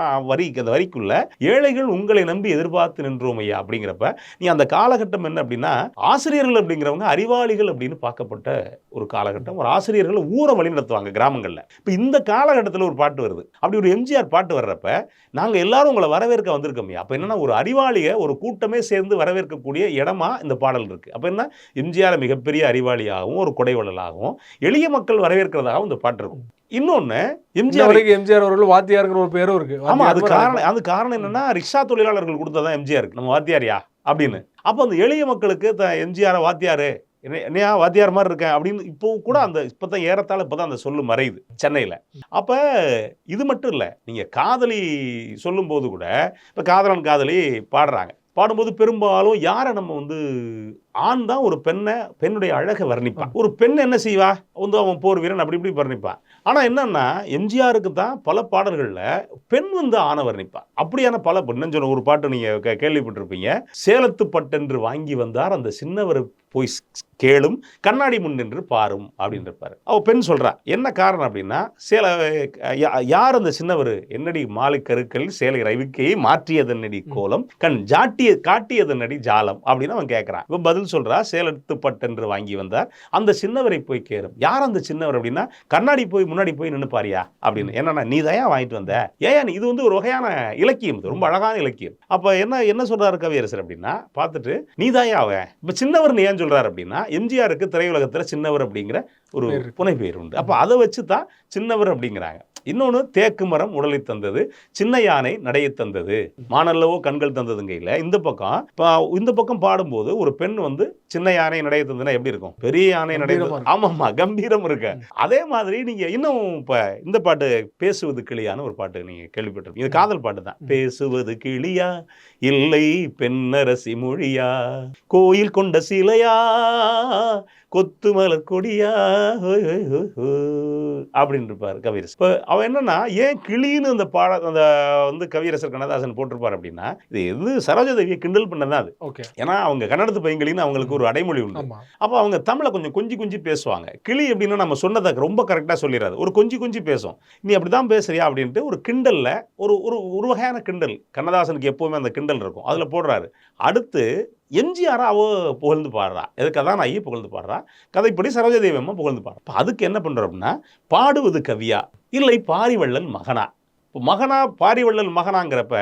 அந்த வரிக்குள்ள, ஏழைகள் உங்களை நம்பி எதிர்பார்த்து நின்றோம் ஐயா அப்படிங்கிறப்ப நீ அந்த காலகட்டம் என்ன அப்படின்னா ஆசிரியர்கள் அப்படிங்கிறவங்க அறிவாளிகள் அப்படின்னு பார்க்கப்பட்ட ஒரு காலகட்டம். ஒரு ஆசிரியர்கள் ஊரை வழி நடத்துவாங்க கிராமங்கள்ல. இப்ப இந்த காலகட்டத்தில் ஒரு பாட்டு வருது. அப்படி ஒரு எம்ஜிஆர் பாட்டு வர்றப்ப நாங்கள் எல்லாரும் உங்களை வரவேற்க வந்திருக்கோமே. அப்போ என்னன்னா ஒரு அறிவாளியை ஒரு கூட்டமே சேர்ந்து வரவேற்கக்கூடிய இடமா இந்த பாடல் இருக்குது. அப்போ என்ன, எம்ஜிஆர் மிகப்பெரிய அறிவாளியாகவும் ஒரு கொடைவள்ளலாகவும் எளிய மக்கள் வரவேற்கிறதாகவும் இந்த பாட்டு இருக்கும். இன்னொன்று, எம்ஜிஆர் அவர்கள் வாத்தியாருங்கிற ஒரு பேரும் இருக்கு. ஆமாம், அது காரணம் என்னன்னா ரிக்ஷா தொழிலாளர்கள் கொடுத்ததான் எம்ஜிஆருக்கு நம்ம வாத்தியாரியா அப்படின்னு. அப்போ அந்த எளிய மக்களுக்கு எம்ஜிஆர் வாத்தியாரு என்னையா வாத்தியார் மாதிரி இருக்கேன் அப்படின்னு இப்போ கூட அந்த இப்போதான் ஏறத்தாழ இப்போதான் அந்த சொல்லு மறையுது சென்னையில். அப்போ இது மட்டும் இல்லை, நீங்கள் காதலி சொல்லும்போது கூட இப்போ காதலன் காதலி பாடுறாங்க. பாடும்போது பெரும்பாலும் யாரை நம்ம ஆண் தான் ஒரு பெண்ணுடைய அழகை வர்ணிப்பான். ஒரு பெண் என்ன செய்வா, அவன் போர் வீரன் அப்படி இப்படி வர்ணிப்பான். ஆனால் என்னன்னா எம்ஜிஆருக்கு தான் பல பாடல்களில் பெண் ஆணை வர்ணிப்பான். அப்படியான பல பெண்ணு சொன்ன ஒரு பாட்டு நீங்கள் கேள்விப்பட்டிருப்பீங்க. சேலத்து பட்டென்று வாங்கி வந்தார் அந்த சின்னவர் போய் கேளும் கண்ணாடி முன் நின்று பாரும் அப்படின்னு இருப்பாரு. அவ பெண் சொல்றா. என்ன காரணம் அப்படின்னா, யார் அந்த சின்னவர், என்னடி மாலை கருக்கள் சேலை ரவிக்கையை மாற்றியதன்னடி கோலம் கண் காட்டியதன்னடி ஜாலம் அப்படின்னு அவன் கேட்கறான். இவன் பதில் சொல்றா, சேலத்து பட்டென்று வாங்கி வந்தார் அந்த சின்னவரை போய் கேளும். யார் அந்த சின்னவர் அப்படின்னா, கண்ணாடி போய் முன்னாடி போய் நின்று பாரியா அப்படின்னு. என்னன்னா, நீ தயா வாங்கிட்டு வந்த ஏன், இது ஒரு வகையான இலக்கியம், ரொம்ப அழகான இலக்கியம். அப்ப என்ன சொல்றாரு கவியரசர் அப்படின்னா, பார்த்துட்டு நீ தயா அவன் இப்ப சின்னவர் நீ ஏன் சொல்றாரு அப்படின்னா, எம்ஜிஆருக்கு திரையுலகத்துல சின்னவர் அப்படிங்கிற ஒரு புனை பெயர் உண்டு. அப்ப அதை வச்சு தான் சின்னவர் அப்படிங்கிறாங்க. இன்னொன்று, தேக்கு மரம் உடலை தந்தது, சின்ன யானை நடைய தந்தது, மானல்லவோ கண்கள் தந்ததுங்கையில் இந்த பக்கம் பாடும்போது ஒரு பெண் சின்ன யானை நடைய தந்ததுன்னா எப்படி இருக்கும், பெரிய யானை நடைய, ஆமாம்மா கம்பீரம் இருக்கு. அதே மாதிரி நீங்க இன்னும் இப்ப இந்த பாட்டு பேசுவது கிளியான ஒரு பாட்டு நீங்க கேள்விப்பட்டிருக்கீங்க. இது காதல் பாட்டு தான். பேசுவது கிளியா இல்லை பெண்ணரசி மொழியா, கோயில் கொண்ட சிலையா கொத்து மலர் கொடியா அப்படின்னு இருப்பார் கவியரசர். இப்போ அவன் என்னன்னா, ஏன் கிளின்னு அந்த கவியரசர் கண்ணதாசன் போட்டிருப்பார் அப்படின்னா, இது எது சரோஜாதேவியை கிண்டல் பண்ணதான் அது. ஏன்னா அவங்க கன்னடத்து பையங்களின்னு அவங்களுக்கு ஒரு அடைமொழி உண்டு. அப்போ அவங்க தமிழை கொஞ்சம் கொஞ்சி பேசுவாங்க. கிளி எப்படின்னா நம்ம சொன்னதை ரொம்ப கரெக்டாக சொல்லிடாது, ஒரு கொஞ்சி பேசும். நீ அப்படிதான் பேசுறியா அப்படின்ட்டு ஒரு கிண்டல்ல ஒரு வகையான கிண்டல். கண்ணதாசனுக்கு எப்பவுமே அந்த கிண்டல் இருக்கும், அதில் போடுறாரு. அடுத்து எம்ஜிஆர் புகழ்ந்து பாடுறா, எதுக்கு கதாநாயகி புகழ்ந்து பாடுறா, கதைப்படி சரோஜாதேவி அம்மா புகழ்ந்து பாடுறா. அதுக்கு என்ன பண்றோம் அப்படின்னா, பாடுவது கவியா இல்லை பாரிவள்ளல் மகனா. இப்போ மகனா பாரிவள்ளல் மகனாங்கிறப்ப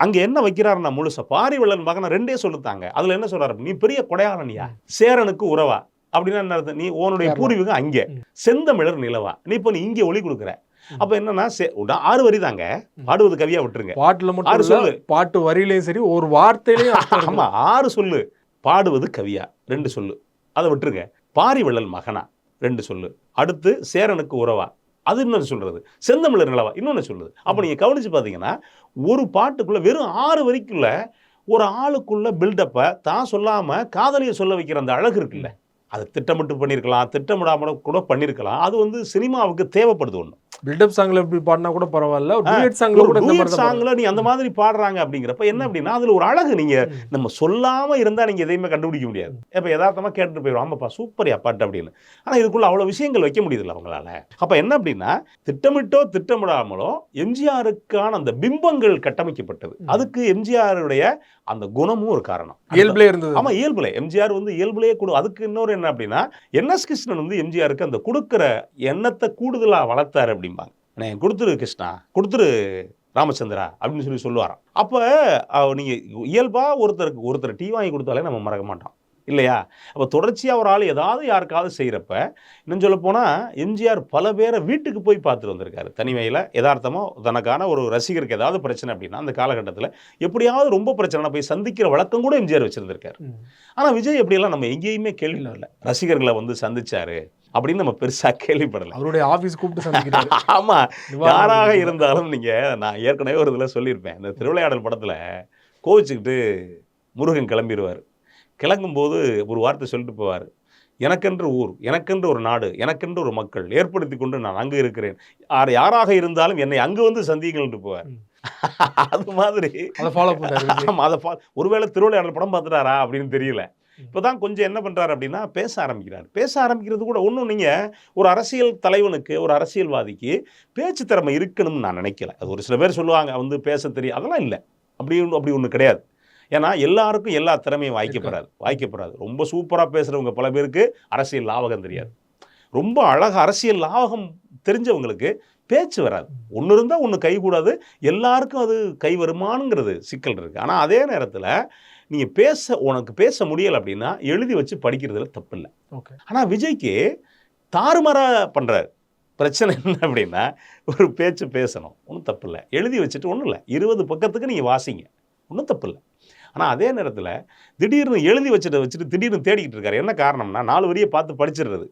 அங்க என்ன வைக்கிறாருன்னா, முழுசா பாரிவள்ளல் மகனா ரெண்டே சொல்லுத்தாங்க. அதுல என்ன சொல்றாரு, நீ பெரிய கொடையாளனியா, சேரனுக்கு உறவா அப்படின்னா என்ன அர்த்தம், நீ உன்னுடைய பூர்வீகம் அங்கே, செந்தமிழர் நிலவா, நீ இப்போ நீ இங்கே ஒளி கொடுக்குற. அப்ப என்னன்னா 6 வரி தாங்க, பாடுவது கவியா விட்டுருங்க. பாட்டுல மட்டும் 6 சொல்லு, பாட்டு வரியிலையும் சரி ஒரு வார்த்தையிலையும் ஆமா 6 சொல்லு. பாடுவது கவியா 2 சொல்லு, அதை விட்டுருங்க. பாரிவள்ளல் மகனா 2 சொல்லு. அடுத்து சேரனுக்கு உறவா அது இன்னொன்று சொல்றது, செந்தமிழர் நிலவா இன்னொன்னு சொல்லுது. அப்ப நீங்க கவனிச்சு பாத்தீங்கன்னா, ஒரு பாட்டுக்குள்ள வெறும் 6 வரிக்குள்ள ஒரு ஆளுக்குள்ள பில்டப்பை தான் சொல்லாம காதலியை சொல்ல வைக்கிற அந்த அழகு இருக்குல்ல, அது திட்டமிட்டு பண்ணியிருக்கலாம், திட்டமிடாம கூட பண்ணியிருக்கலாம். அது சினிமாவுக்கு தேவைப்படுது. ஒன்று பில்டப் சாங்ல இப்படி பாடினா கூட பரவாயில்ல, டூயட் சாங்ல கூட இந்த மாதிரி சாங்ல நீ அந்த மாதிரி பாடுறாங்க அப்படிங்கிறப்ப என்ன அப்படின்னா, அதுல ஒரு அழகு நீங்க நம்ம சொல்லாம இருந்தா நீங்க எதையுமே கண்டுபிடிக்க முடியாது. இப்ப யதார்த்தமா கேட்டுட்டு போயிடும், ஆமாப்பா சூப்பரியா பாட்டு அப்படின்னு. ஆனா இதுக்குள்ள அவ்வளவு விஷயங்கள் வைக்க முடியுதுல்ல அவங்களால. அப்ப என்ன அப்படின்னா, திட்டமிட்டோ திட்டமிடாமலோ எம்ஜிஆருக்கான அந்த பிம்பங்கள் கட்டமைக்கப்பட்டது. அதுக்கு எம்ஜிஆருடைய அந்த குணமும் ஒரு காரணம், இயல்புலே இருந்தது. ஆமா இயல்புலே, எம்ஜிஆர் இயல்புலேயே அதுக்கு இன்னொரு என்ன அப்படின்னா, என்எஸ் கிருஷ்ணன் எம்ஜிஆருக்கு அந்த கொடுக்கிற எண்ணத்தை கூடுதலா வளர்த்தாரு அப்படிம்பாங்க. கொடுத்துரு கிருஷ்ணா, கொடுத்துரு ராமச்சந்திரா அப்படின்னு சொல்லுவாராம். அப்ப நீங்க இயல்பா ஒருத்தர் டீ வாங்கி கொடுத்தாலே நம்ம மறக்க மாட்டோம் இல்லையா? அப்போ தொடர்ச்சியாக ஒரு ஆள் ஏதாவது யாருக்காவது செய்கிறப்ப, இன்னும் சொல்ல போனால் எம்ஜிஆர் பல பேரை வீட்டுக்கு போய் பார்த்துட்டு வந்திருக்காரு தனிமையில். யதார்த்தமாக தனக்கான ஒரு ரசிகருக்கு ஏதாவது பிரச்சனை அப்படின்னா அந்த காலகட்டத்தில் எப்படியாவது ரொம்ப பிரச்சனை போய் சந்திக்கிற வழக்கம் கூட எம்ஜிஆர் வச்சுருந்துருக்காரு. ஆனால் விஜய் எப்படியெல்லாம் நம்ம எங்கேயுமே கேள்வி இல்லை, ரசிகர்களை சந்திச்சாரு அப்படின்னு நம்ம பெருசாக கேள்விப்படலை. அவருடைய ஆஃபீஸ் கூப்பிட்டு சந்திக்கிறாரு. ஆமாம், யாராக இருந்தாலும் நீங்கள், நான் ஏற்கனவே ஒரு இதில் சொல்லியிருப்பேன், இந்த திருவிளையாடல் படத்தில் கோவிச்சுக்கிட்டு முருகன் கிளம்பிடுவார். கிளம்பும்போது ஒரு வார்த்தை சொல்லிட்டு போவார், எனக்கென்று ஊர், எனக்கென்று ஒரு நாடு, எனக்கென்று ஒரு மக்கள் ஏற்படுத்தி கொண்டு நான் அங்கே இருக்கிறேன், யாராக இருந்தாலும் என்னை அங்கு சந்திங்கள்ட்டு போவார். அது மாதிரி ஒருவேளை திருவிளையாடல் படம் பார்த்துட்டாரா அப்படின்னு தெரியல. இப்போதான் கொஞ்சம் என்ன பண்ணுறாரு அப்படின்னா, பேச ஆரம்பிக்கிறது கூட ஒன்றும். நீங்கள் ஒரு அரசியல் தலைவனுக்கு, ஒரு அரசியல்வாதிக்கு பேச்சு திறமை இருக்கணும்னு நான் நினைக்கல. அது ஒரு சில பேர் சொல்லுவாங்க பேச தெரியும், அதெல்லாம் இல்லை, அப்படி ஒன்று கிடையாது. ஏன்னா எல்லாருக்கும் எல்லா திறமையும் வாய்க்கப்படாது. ரொம்ப சூப்பராக பேசுகிறவங்க பல பேருக்கு அரசியல் லாபகம் தெரியாது. ரொம்ப அழகாக அரசியல் லாபம் தெரிஞ்சவங்களுக்கு பேச்சு வராது. ஒன்று இருந்தால் ஒன்று கைகூடாது, எல்லாருக்கும் அது கை வருமானங்கிறது சிக்கல் இருக்குது. ஆனால் அதே நேரத்தில் நீங்கள் உனக்கு பேச முடியலை அப்படின்னா எழுதி வச்சு படிக்கிறதுல தப்பு இல்லை. ஓகே. ஆனால் விஜய்க்கு தாறுமாறாக பண்ணுறாரு. பிரச்சனை என்ன அப்படின்னா, ஒரு பேச்சு பேசணும், ஒன்றும் தப்பு இல்லை. எழுதி வச்சுட்டு ஒன்றும் இல்லை, 20 பக்கத்துக்கு நீங்கள் வாசிங்க, ஒன்றும் தப்பு இல்லை. ஆனால் அதே நேரத்தில் திடீர்னு எழுதி வச்சுட்டு திடீர்னு தேடிக்கிட்டு இருக்காரு. என்ன காரணம்னா 4 வரியை பார்த்து படிச்சிடுறது,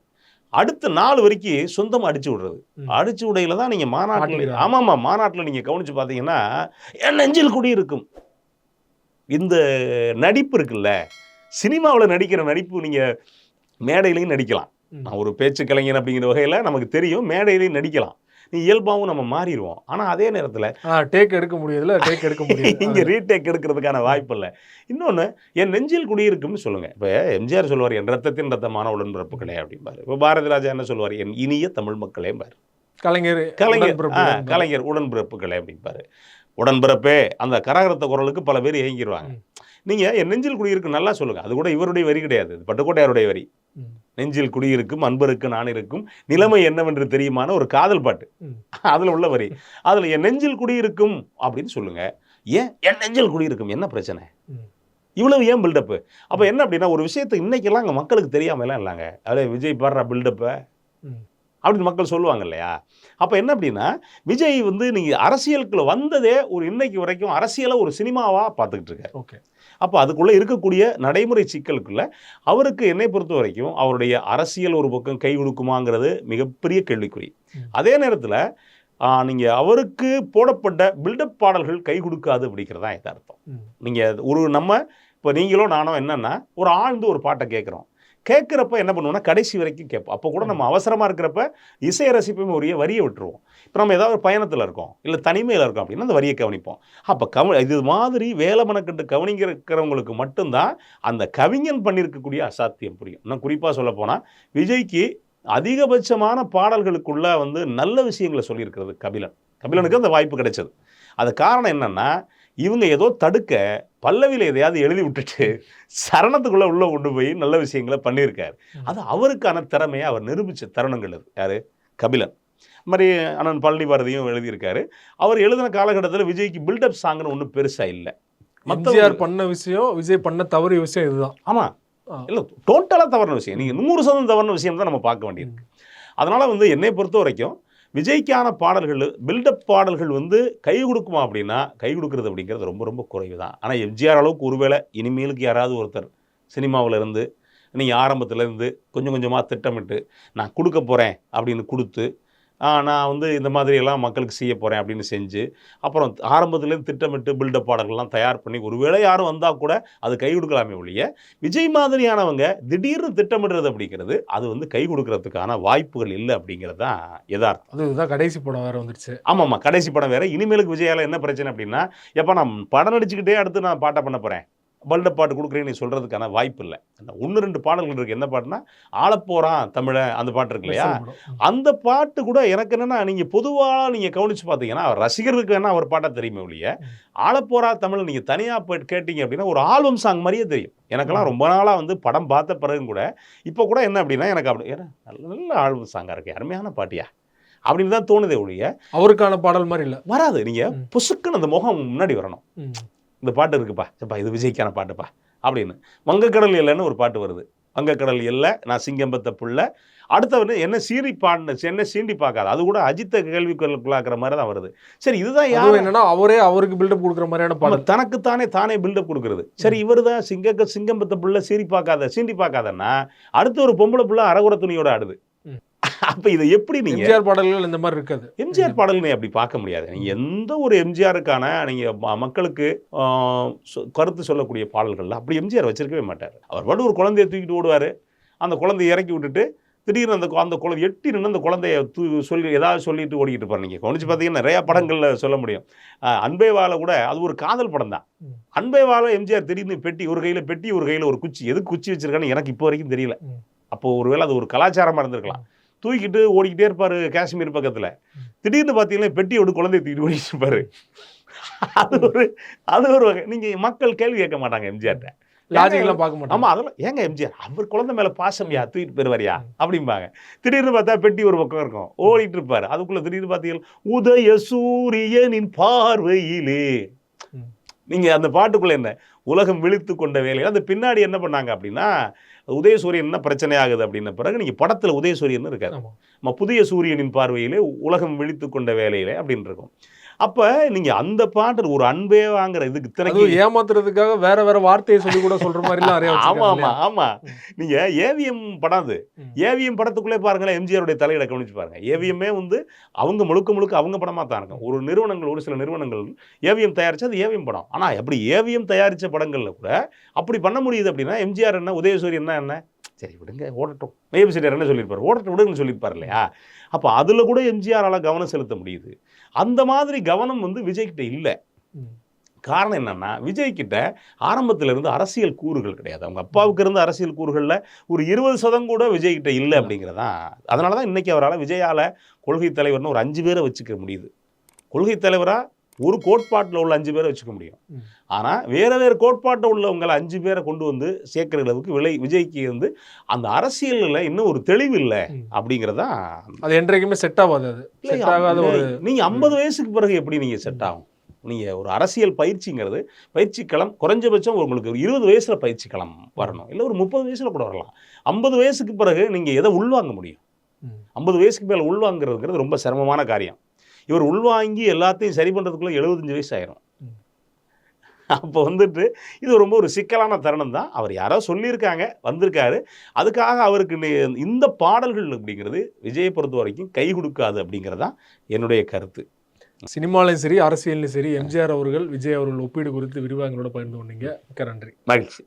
அடுத்த 4 வரிக்கு சொந்தமாக அடிச்சு விடுறது. அடிச்சு விடையில தான் நீங்கள் மாநாட்டில், ஆமாம்மா, மாநாட்டில் நீங்கள் கவனித்து பார்த்தீங்கன்னா என் நெஞ்சில் குடியிருக்கும் இந்த நடிப்பு இருக்குல்ல, சினிமாவில் நடிக்கிற நடிப்பு நீங்கள் மேடையிலையும் நடிக்கலாம். நான் ஒரு பேச்சு கலைஞன் அப்படிங்கிற வகையில் நமக்கு தெரியும், மேடையிலையும் நடிக்கலாம், நீ இயல்பாகவும் நம்ம மாறிடுவோம். ஆனால் அதே நேரத்தில் டேக் எடுக்க முடியுதுல, டேக் எடுக்க முடியும், இங்கே ரீடேக் எடுக்கிறதுக்கான வாய்ப்பு இல்லை. இன்னொன்று, என் நெஞ்சில் குடியிருக்கும்னு சொல்லுங்கள். இப்போ எம்ஜிஆர் சொல்லுவார் என் ரத்தத்தின் ரத்தமான உடன்பிறப்புகளே அப்படிம்பாரு. இப்போ பாரதி ராஜா என்ன சொல்லுவார், என் இனிய தமிழ் மக்களேம்பார். கலைஞர் உடன்பிறப்புகளே அப்படிம்பாரு. உடன்பிறப்பே அந்த கரகரத்த குரலுக்கு பல பேர் இயங்கிடுவாங்க. நீங்கள் என் நெஞ்சில் குடியிருக்கும் நல்லா சொல்லுங்கள். அது கூட இவருடைய வரி கிடையாது, பட்டுக்கோட்டையாருடைய வரி. நெஞ்சில் குடியிருக்கும் அன்பருக்கு நான் இருக்கும் நிலைமை என்னவென்று தெரியுமான ஒரு காதல் பாட்டு, அதில் உள்ள வரி. அதில் என் நெஞ்சில் குடியிருக்கும் அப்படின்னு சொல்லுங்க. ஏன் என் நெஞ்சில் குடியிருக்கும், என்ன பிரச்சனை, இவ்வளவு ஏன் பில்டப்பு? அப்போ என்ன அப்படின்னா, ஒரு விஷயத்தை இன்னைக்கெல்லாம் அங்கே மக்களுக்கு தெரியாமலாம் இல்லைங்க, அப்படியே விஜய் பாடுற பில்டப்பை அப்படின்னு மக்கள் சொல்லுவாங்க இல்லையா? அப்போ என்ன அப்படின்னா, விஜய் நீங்கள் அரசியலுக்குள்ள வந்ததே ஒரு இன்னைக்கு வரைக்கும் அரசியலை ஒரு சினிமாவாக பார்த்துக்கிட்டு இருக்காரு. ஓகே. அப்போ அதுக்குள்ளே இருக்கக்கூடிய நடைமுறை சிக்கலுக்குள்ள அவருக்கு என்னை பொறுத்த வரைக்கும் அவருடைய அரசியல் ஒரு பக்கம் கை கொடுக்குமாங்கிறது மிகப்பெரிய கேள்விக்குறி. அதே நேரத்தில் நீங்கள் அவருக்கு போடப்பட்ட பில்டப் பாடல்கள் கை கொடுக்காது அப்படிங்கிறதா எதார்த்தம். நீங்கள் இப்போ நீங்களோ நானோ என்னன்னா ஒரு ஆழ்ந்து ஒரு பாட்டை கேட்குறப்ப என்ன பண்ணுவோம்னா கடைசி வரைக்கும் கேட்போம். அப்போ கூட நம்ம அவசரமாக இருக்கிறப்ப இசையை ரசிப்போம், ஒரு வரியை விட்டுருவோம். இப்போ நம்ம ஏதாவது ஒரு பயணத்தில் இருக்கோம், இல்லை தனிமையில் இருக்கோம் அப்படின்னா அந்த வரியை கவனிப்போம். அப்போ இது மாதிரி வேலை மனக்கட்டு கவனிக்கிறவங்களுக்கு மட்டும்தான் அந்த கவிஞன் பண்ணியிருக்கக்கூடிய அசாத்தியம் புரியும். இன்னும் குறிப்பாக சொல்ல போனால் விஜய்க்கு அதிகபட்சமான பாடல்களுக்குள்ள நல்ல விஷயங்களை சொல்லியிருக்கிறது கபிலனுக்கு அந்த வாய்ப்பு கிடைச்சது. அது காரணம் என்னன்னா, இவங்க ஏதோ தடுக்க பல்லவியில் எதையாவது எழுதி விட்டுட்டு சரணத்துக்குள்ளே உள்ளே கொண்டு போய் நல்ல விஷயங்களை பண்ணியிருக்காரு. அது அவருக்கான திறமையை அவர் நிரூபித்த தருணங்கள். அது யார்? கபிலன். மாதிரி அண்ணன் பழனி பாரதியும் எழுதியிருக்காரு. அவர் எழுதின காலகட்டத்தில் விஜய்க்கு பில்டப் சாங்னு ஒன்றும் பெருசாக இல்லை. எம்ஜிஆர் பண்ண விஷயம், விஜய் பண்ண தவறு விஷயம் இதுதான். ஆமாம், இல்லை டோட்டலாக தவறுன விஷயம், நீங்கள் 100% தவறுன விஷயம் தான் நம்ம பார்க்க வேண்டியிருக்கு. அதனால் என்னை பொறுத்த வரைக்கும் விஜய்க்கான பாடல்கள், பில்டப் பாடல்கள் கை கொடுக்குமா அப்படின்னா கை கொடுக்குறது அப்படிங்கிறது ரொம்ப ரொம்ப குறைவு தான். ஆனால் எம்ஜிஆர் அளவுக்கு ஒருவேளை இனிமேலுக்கு யாராவது ஒருத்தர் சினிமாவில் இருந்து நீங்கள் ஆரம்பத்துலேருந்து கொஞ்சம் கொஞ்சமாக திட்டமிட்டு நான் கொடுக்க போகிறேன் அப்படின்னு கொடுத்து, நான் இந்த மாதிரியெல்லாம் மக்களுக்கு செய்ய போகிறேன் அப்படின்னு செஞ்சு, அப்புறம் ஆரம்பத்துலேருந்து திட்டமிட்டு பில்டப் பாடல்கள்லாம் தயார் பண்ணி ஒருவேளை யாரும் வந்தால் கூட அது கை கொடுக்கலாமே ஒழிய, விஜய் மாதிரியானவங்க திடீர்னு திட்டமிடுறது அப்படிங்கிறது அது கை கொடுக்கறதுக்கான வாய்ப்புகள் இல்லை அப்படிங்கிறது தான் யதார்த்தம். அதுதான் கடைசி படம் வேறு வந்துடுச்சு. ஆமாம்மா, கடைசி படம் வேறு. இனிமேலுக்கு விஜயால் என்ன பிரச்சனை அப்படின்னா, எப்போ நான் படம் நடிச்சுக்கிட்டே அடுத்து நான் பாட்டை பண்ண போகிறேன், பல்டப் பாட்டு கொடுக்குறேன்னு நீ சொல்கிறதுக்கான வாய்ப்பு இல்லை. அந்த 1-2 பாடல்கள் இருக்குது. என்ன பாட்டுனா ஆளப்போகிறான் தமிழன், அந்த பாட்டு இருக்கு இல்லையா? அந்த பாட்டு கூட எனக்கு என்னென்னா, நீங்கள் பொதுவாக நீங்கள் கவனித்து பார்த்தீங்கன்னா ரசிகர்களுக்கு வேணால் அவர் பாட்டாக தெரியுமே ஒழிய, ஆளப்போரா தமிழ் நீங்கள் தனியாக போய்ட்டு கேட்டிங்க அப்படின்னா ஒரு ஆல்பம் சாங் மாதிரியே தெரியும். எனக்கெல்லாம் ரொம்ப நாளாக படம் பார்த்த பிறகு கூட இப்போ கூட என்ன அப்படின்னா எனக்கு அப்படி நல்ல ஆல்பம் சாங்காக இருக்கு, அருமையான பாட்டியா அப்படின்னு தான் தோணுதே ஒழிய அவருக்கான பாடல் மாதிரி இல்லை, வராது. நீங்கள் புசுக்குன்னு அந்த முகம் முன்னாடி வரணும், இந்த பாட்டு இருக்குப்பா, இது விஜய்க்கான பாட்டுப்பா அப்படின்னு. வங்கக்கடல் எல்லைன்னு ஒரு பாட்டு வருது. வங்கக்கடல் எல்லை, நான் சிங்கம்பத்த புள்ள, அடுத்தவரு என்ன சீண்டி பார்க்காது, அது கூட அஜித்தை கேள்விக்குள்ளாக்குற மாதிரி தான் வருது. சரி, இதுதான் யாரும் என்னன்னா அவருக்கு பில்டப் கொடுக்குற மாதிரியான பாடம், தானே பில்டப் கொடுக்குறது. சரி, இவர் தான் சிங்கம்பத்த புள்ள சீண்டி பார்க்காதன்னா அடுத்து ஒரு பொம்பளை புள்ள அரகுற துணியோட ஆடுது. அப்போ இதை எப்படி நீங்கள் எம்ஜிஆர் பாடல்கள் இந்த மாதிரி இருக்காது. எம்ஜிஆர் பாடல்கள் அப்படி பார்க்க முடியாது. நீங்கள் எந்த ஒரு எம்ஜிஆருக்கான நீங்கள் மக்களுக்கு கருத்து சொல்லக்கூடிய பாடல்கள் அப்படி எம்ஜிஆர் வச்சிருக்கவே மாட்டார். அவர் பாட்டு ஒரு குழந்தைய தூக்கிட்டு ஓடுவார், அந்த குழந்தைய இறக்கி விட்டுட்டு திடீர்னு அந்த குழந்தை எட்டி நின்று அந்த குழந்தைய ஏதாவது சொல்லிட்டு ஓடிக்கிட்டு இருப்பார். நீங்கள் கவனிச்சு பார்த்தீங்கன்னா நிறையா படங்களில் சொல்ல முடியும். அன்பே வாழ கூட அது ஒரு காதல் படம் தான். அன்பே வாழ எம்ஜிஆர் திடீர்னு பெட்டி ஒரு கையில் ஒரு குச்சி, எதுக்கு குச்சி வச்சிருக்கான்னு எனக்கு இப்போ வரைக்கும் தெரியல. அப்போது ஒருவேளை அது ஒரு கலாச்சாரமாக இருந்திருக்கலாம். தூக்கிட்டு ஓடிக்கிட்டே இருப்பார் காஷ்மீர் பக்கத்தில். திடீர்னு பார்த்தீங்கன்னா பெட்டியோட குழந்தைய தூக்கிட்டு ஓடிட்டு இருப்பார். அது ஒரு வகை. நீங்கள் மக்கள் கேள்வி கேட்க மாட்டாங்க எம்ஜிஆர்ட்ட. லாஜிக் எல்லாம் பார்க்க மாட்டாங்க. ஆமா அதெல்லாம் ஏங்க எம்ஜிஆர் அவர் குழந்தை மேல பாசம்யா தூக்கிட்டு போயிருவாரியா அப்படிம்பாங்க. திடீர்னு பார்த்தா பெட்டி ஒரு பக்கம் இருக்கும், ஓடிட்டு இருப்பாரு. அதுக்குள்ள திடீர்னு பார்த்தீங்கன்னா உதய சூரியனின் பார்வையிலே, நீங்க அந்த பாட்டுக்குள்ள என்ன உலகம் விழித்து கொண்ட வேலையில் அந்த பின்னாடி என்ன பண்ணாங்க அப்படின்னா, உதயசூரியன் என்ன பிரச்சனை ஆகுது அப்படின்ன பிறகு நீங்க படத்துல உதயசூரியன் இருக்காரு, நம்ம புதிய சூரியனின் பார்வையிலே உலகம் விழித்து கொண்ட வேலையிலே அப்படின்னு இருக்கும். அப்ப நீங்க அந்த பாட்டு ஒரு அன்பே வாங்குற இதுக்கு இத்தனைக்கு ஏமாத்துறதுக்காக வேற வேற வார்த்தையை சொல்லி கூட சொல்ற மாதிரி எல்லாம் நிறைய ஆமா ஆமா ஆமா. நீங்க ஏவிஎம் படம் அது, ஏவிஎம் படத்துக்குள்ளே பாருங்களேன் எம்ஜிஆருடைய தலையிட கவனிச்சு பாருங்க. ஏவிஎம்மே வந்து அவங்க முழுக்க அவங்க படமா தான் இருக்கும். ஒரு நிறுவனங்கள், ஒரு சில நிறுவனங்கள் ஏவிஎம் தயாரிச்சா அது ஏவிஎம் படம். ஆனா அப்படி ஏவிஎம் தயாரிச்ச படங்கள்ல கூட அப்படி பண்ண முடியுது அப்படின்னா எம்ஜிஆர் என்ன, உதயசூரியன் என்ன, சரி விடுங்க ஓடட்டும், மேபிசிட்டர் என்ன சொல்லியிருப்பார், ஓடட்டும் விடுங்கன்னு சொல்லியிருப்பார் இல்லையா. அப்போ அதுல கூட எம்ஜிஆரால கவனம் செலுத்த முடியுது. அந்த மாதிரி கவனம் வந்து விஜய் கிட்ட இல்லை. காரணம் என்னன்னா, விஜய் கிட்ட ஆரம்பத்துல இருந்து அரசியல் கூறுகள் கிடையாது. அவங்க அப்பாவுக்கு இருந்த அரசியல் கூறுகள்ல ஒரு 20% கூட விஜய் கிட்ட இல்லை அப்படிங்கிறதான். அதனாலதான் இன்னைக்கு அவரால் விஜயால கொள்கை தலைவர்னு ஒரு 5 பேரை வச்சுக்க முடியுது. கொள்கை தலைவரா ஒரு கோட்பாட்டில் உள்ள 5 பேரை வச்சுக்க முடியும். ஆனா வேற கோட்பாட்டில் உள்ளவங்களை 5 பேரை கொண்டு வந்து சேர்க்கிற அளவுக்கு விஜய்க்கு வந்து அந்த அரசியல்ல இன்னும் ஒரு தெளிவு இல்லை அப்படிங்கிறதா. அது என்றைக்குமே செட் ஆகாது. அது செட் ஆகாத ஒரு நீங்க 50 வயசுக்கு பிறகு எப்படி நீங்க செட் ஆகும்? நீங்க ஒரு அரசியல் பயிற்சிங்கிறது, பயிற்சி களம் குறைஞ்சபட்சம் உங்களுக்கு ஒரு 20 வயசுல பயிற்சி களம் வரணும், இல்லை ஒரு 30 வயசுல கூட வரலாம். 50 வயசுக்கு பிறகு நீங்க எதை உள்வாங்க முடியும்? 50 வயசுக்கு மேல உள்வாங்கிறதுங்கிறது ரொம்ப சிரமமான காரியம். இவர் உள்வாங்கி எல்லாத்தையும் சரி பண்ணுறதுக்குள்ளே 75 வயசு ஆயிரும். அப்போ வந்துட்டு இது ரொம்ப ஒரு சிக்கலான தருணம் தான். அவர் யாரோ சொல்லியிருக்காங்க, வந்திருக்காரு. அதுக்காக அவருக்கு இந்த பாடல்கள் அப்படிங்கிறது விஜயை பொறுத்த வரைக்கும் கை கொடுக்காது அப்படிங்கிறது தான் என்னுடைய கருத்து. சினிமாலையும் சரி அரசியல்லையும் சரி எம்ஜிஆர் அவர்கள் விஜய் அவர்கள் ஒப்பீடு குறித்து விரிவாக எங்களோட பகிர்ந்து கொண்டீங்க. மிக்க நன்றி. மகிழ்ச்சி.